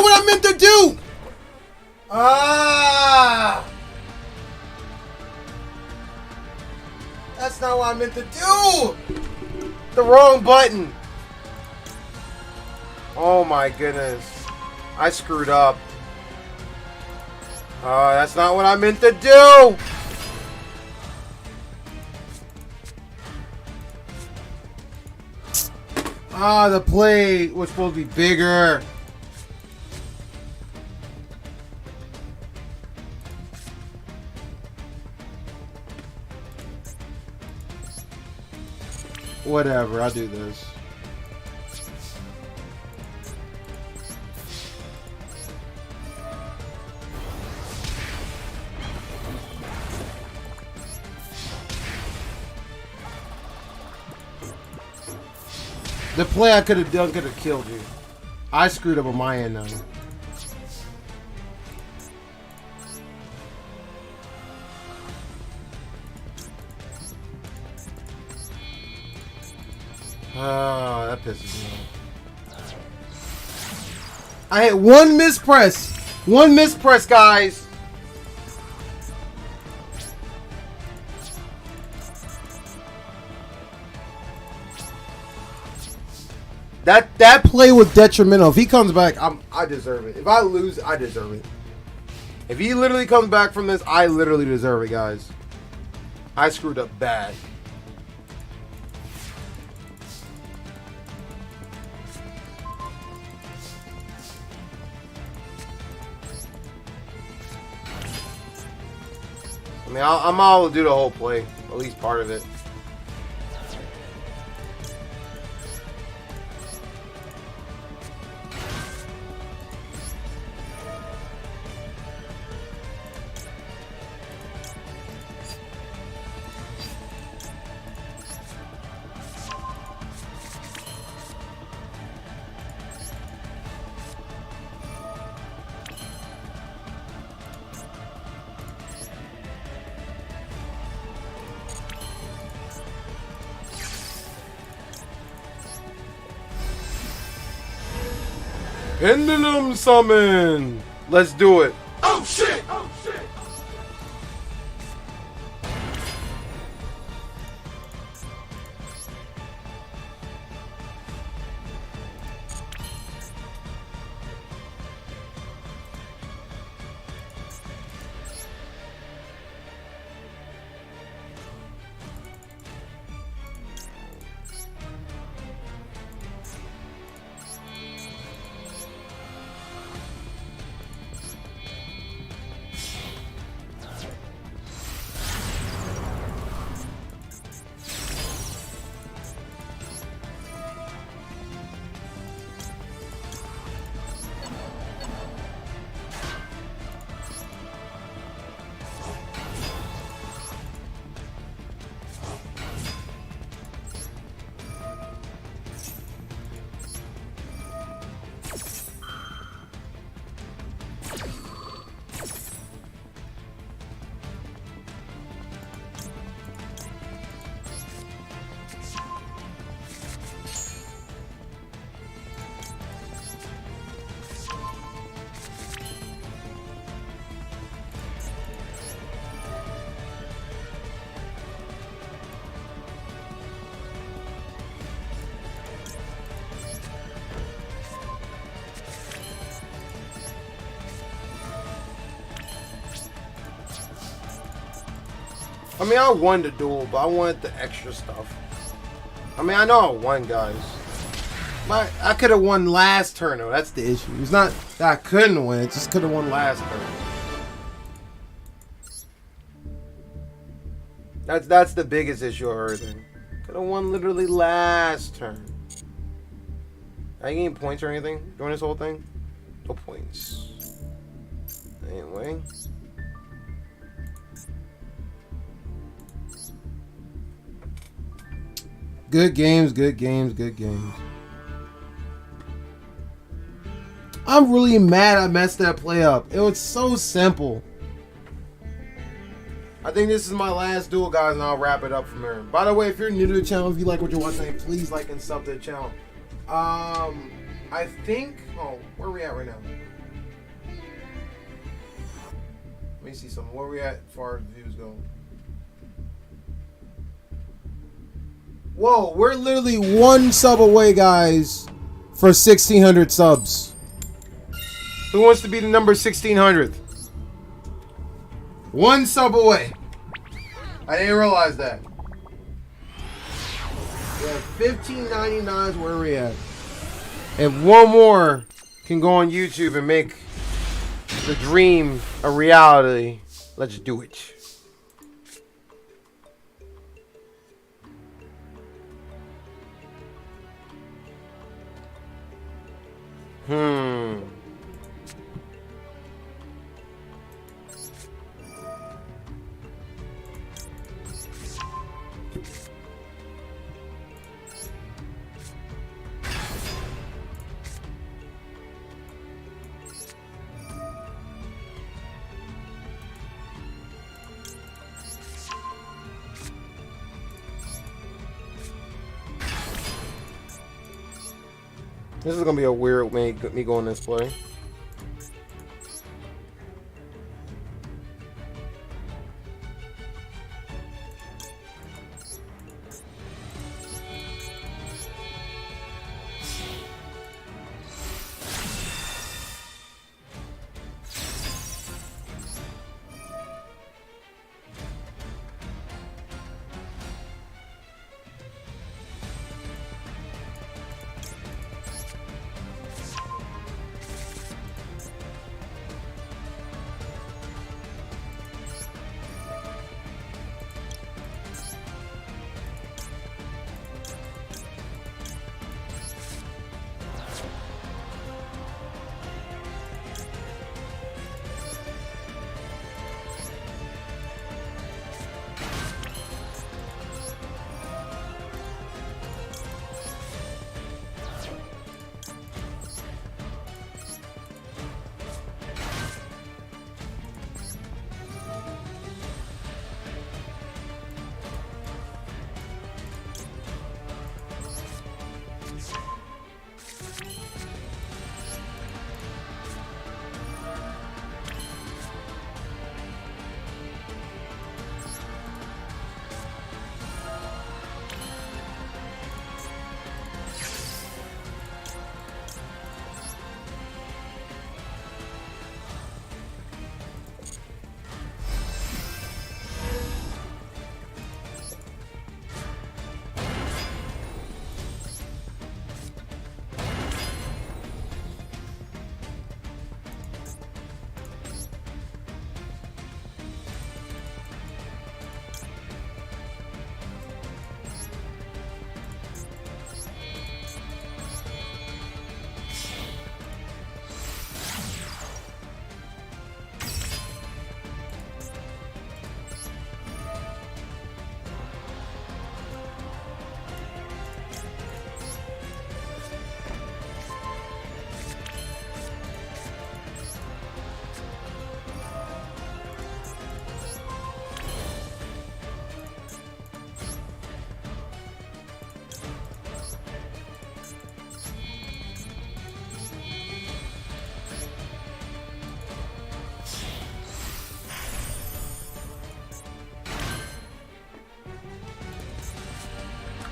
what I meant to do. That's not what I meant to do. The wrong button. Oh my goodness. I screwed up. That's not what I meant to do. The play was supposed to be bigger. Whatever, I'll do this. The play I could have done could have killed you. I screwed up on my end now. Oh, that pisses me off. I hit one mispress. One mispress, guys. That play was detrimental. If he comes back, I deserve it. If I lose, I deserve it. If he literally comes back from this, I literally deserve it, guys. I screwed up bad. I mean, I'm all to do the whole play, at least part of it. Endinum summon! Let's do it. Oh shit! Oh shit! I mean, I won the duel, but I wanted the extra stuff. I mean, I know I won, guys. I could have won last turn, though. That's the issue. It's not that I couldn't win. It just could have won last turn. That's the biggest issue of everything. Could have won literally last turn. I ain't getting points or anything during this whole thing. No points. Anyway. Good games, good games, good games. I'm really mad I messed that play up. It was so simple. I think this is my last duel, guys, and I'll wrap it up from here. By the way, if you're new to the channel, if you like what you're watching, please like and sub to the channel. I think... Oh, where are we at right now? Let me see something. Where are we at as far as views go? Whoa, we're literally one sub away, guys, for 1,600 subs. Who wants to be the number 1,600th? One sub away. I didn't realize that. Yeah, 15.99 is where we're at. If one more can go on YouTube and make the dream a reality, let's do it. This is gonna be a weird way me going this play.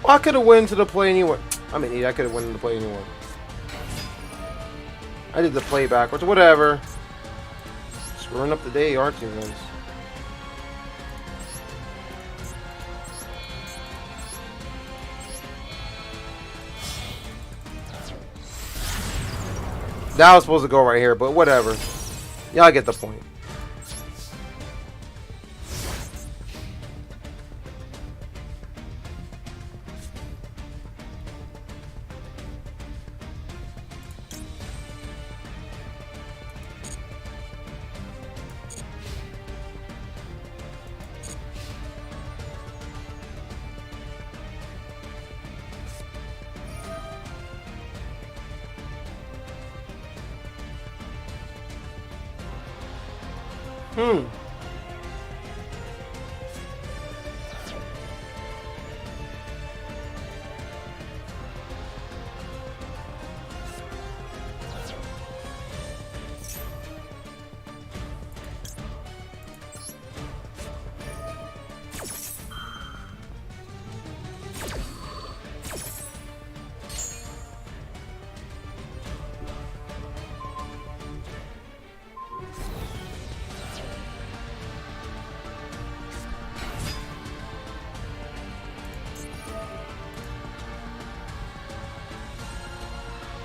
Well, I could have went to the play anyway. I mean, I could have went to the play anyway. I did the play backwards. Whatever. Screwing up the day, aren't you, guys? That was supposed to go right here, but whatever. Y'all get the point.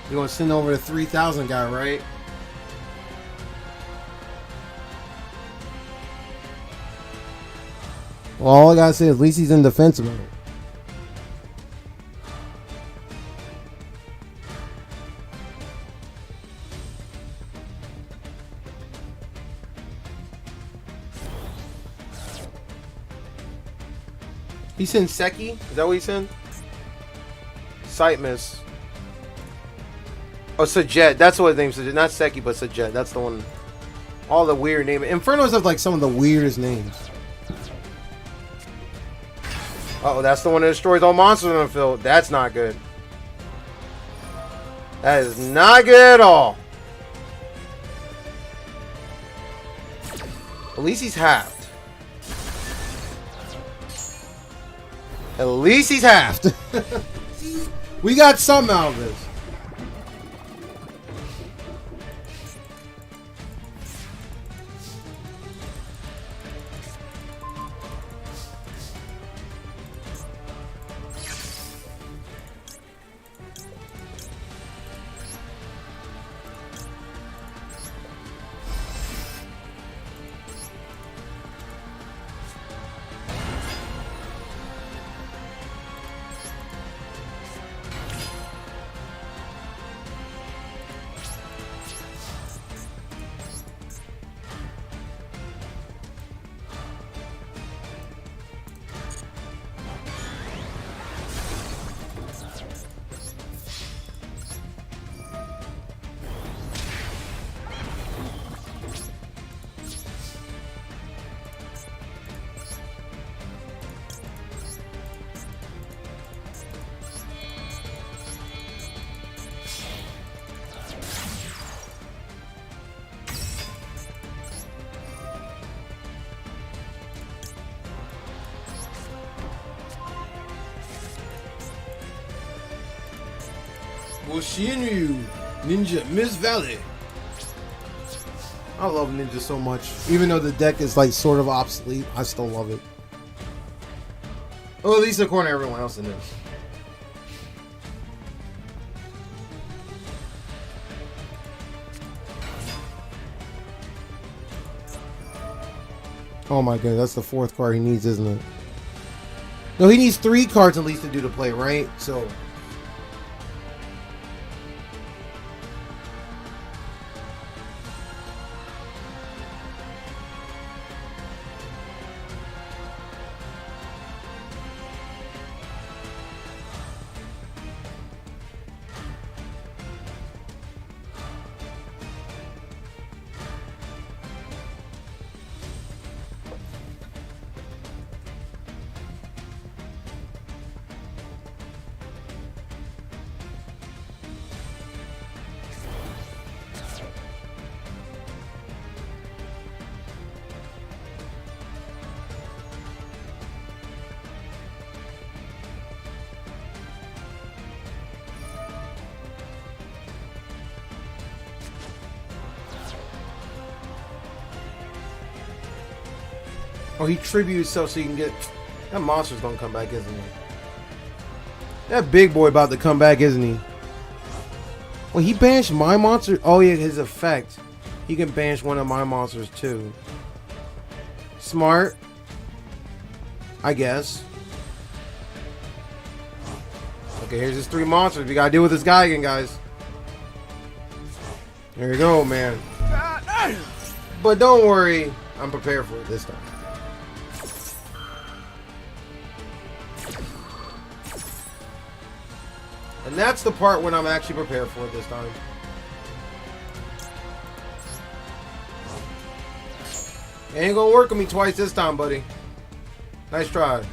You're gonna send over the 3,000 guy, right? Well, all I gotta say is at least he's in defense mode. He sent Seki? Is that what he sent? Sight miss. Oh, Sajet. That's what his name is. Not Seki, but Sajet. That's the one. All the weird names. Infernos have like some of the weirdest names. Oh, that's the one that destroys all monsters in the field. That's not good. That is not good at all. At least he's halved. At least he's halved. We got something out of this. Woshinryu Ninja Miss Valley. I love Ninja so much. Even though the deck is like sort of obsolete, I still love it. Oh, at least according to everyone else in this. Oh my god, that's the fourth card he needs, isn't it? No, he needs 3 cards at least to do the play, right? So Oh, he tributes himself so you can get... That monster's gonna come back, isn't he? That big boy about to come back, isn't he? Well, he banished my monster. Oh yeah, his effect. He can banish one of my monsters too. Smart. I guess. Okay, here's his 3 monsters. We gotta deal with this guy again, guys. There you go, man. But don't worry, I'm prepared for it this time. And that's the part when I'm actually prepared for it this time. It ain't gonna work with me twice this time, buddy. Nice try.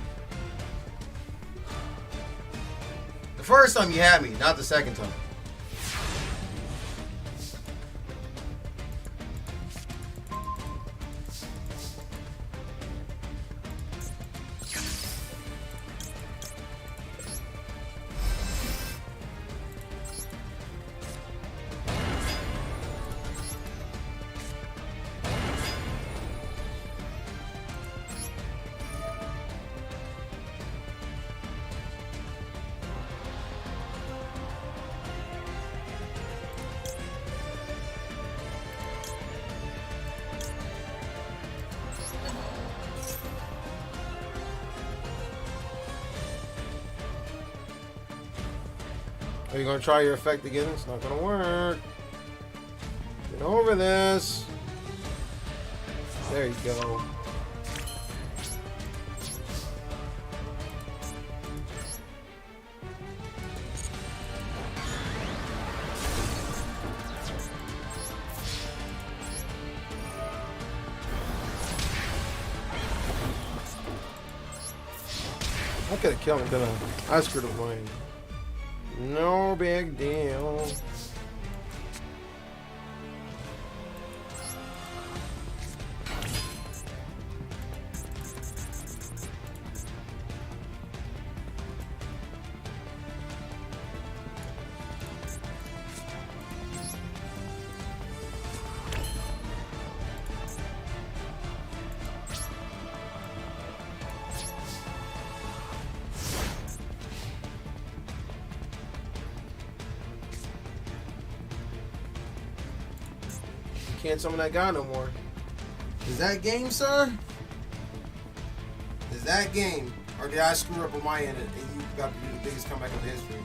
The first time you had me, not the second time. Are you gonna try your effect again? It's not gonna work. Get over this. There you go. I could have killed him, couldn't I? I screwed up mine. No big deal. Can't summon that guy no more. Is that game, sir? Is that game? Or did I screw up on my end and you got to do the biggest comeback of history?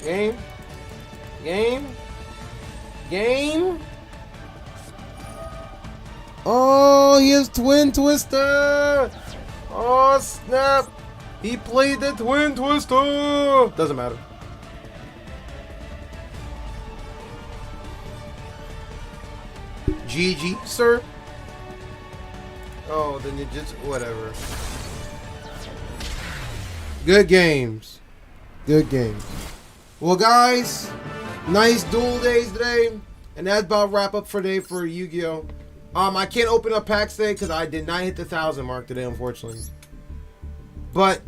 Game? Game? Game? Oh, he has Twin Twister! Oh, snap! He played the Twin Twister! Doesn't matter. GG, sir? Oh, then you just... whatever. Good games. Good games. Well, guys, nice duel days today, and that's about wrap up for today for Yu-Gi-Oh! I can't open up packs today because I did not hit the 1,000 mark today, unfortunately. But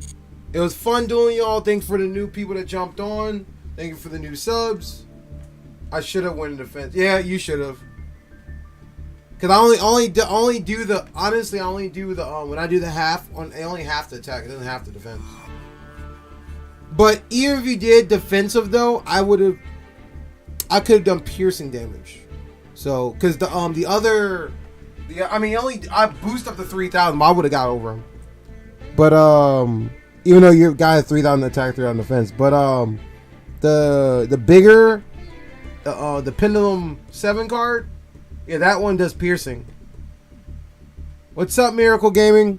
it was fun doing y'all. Thanks for the new people that jumped on. Thank you for the new subs. I should have won defense. Yeah, you should have. Cause I only do the when I do the half on, I only half the attack. It doesn't have the defense. But even if you did defensive though, I could have done piercing damage. So, cause I boost up to 3,000, I would have got over him. But even though your guy has 3,000 attack, 3,000 defense, but the bigger, the Pendulum 7 card, yeah, that one does piercing. What's up, Miracle Gaming?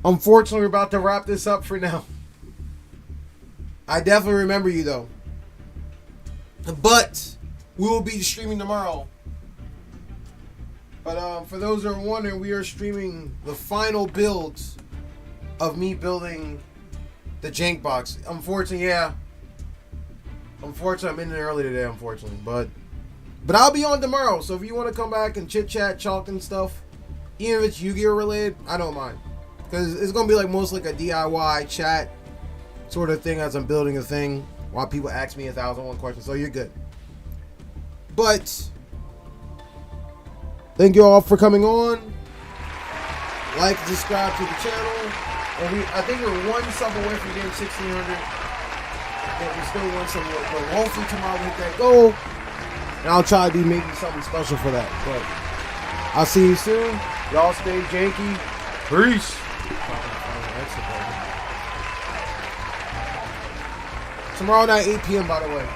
Unfortunately, we're about to wrap this up for now. I definitely remember you though. But we will be streaming tomorrow. But for those who are wondering, we are streaming the final builds of me building the Jank box. Unfortunately, yeah. Unfortunately, I'm in there early today, unfortunately. But I'll be on tomorrow. So if you want to come back and chit chat, chalk and stuff, even if it's Yu-Gi-Oh related, I don't mind. Because it's going to be like most like a DIY chat. sort of thing as I'm building a thing while people ask me 1,001 questions. So you're good. But thank you all for coming on. Like, subscribe to the channel. And I think we're one sub away from getting 1,600. But we still want some more. But hopefully tomorrow we hit that goal. And I'll try to do maybe something special for that. But I'll see you soon. Y'all stay janky. Peace. Tomorrow night, 8 p.m. by the way.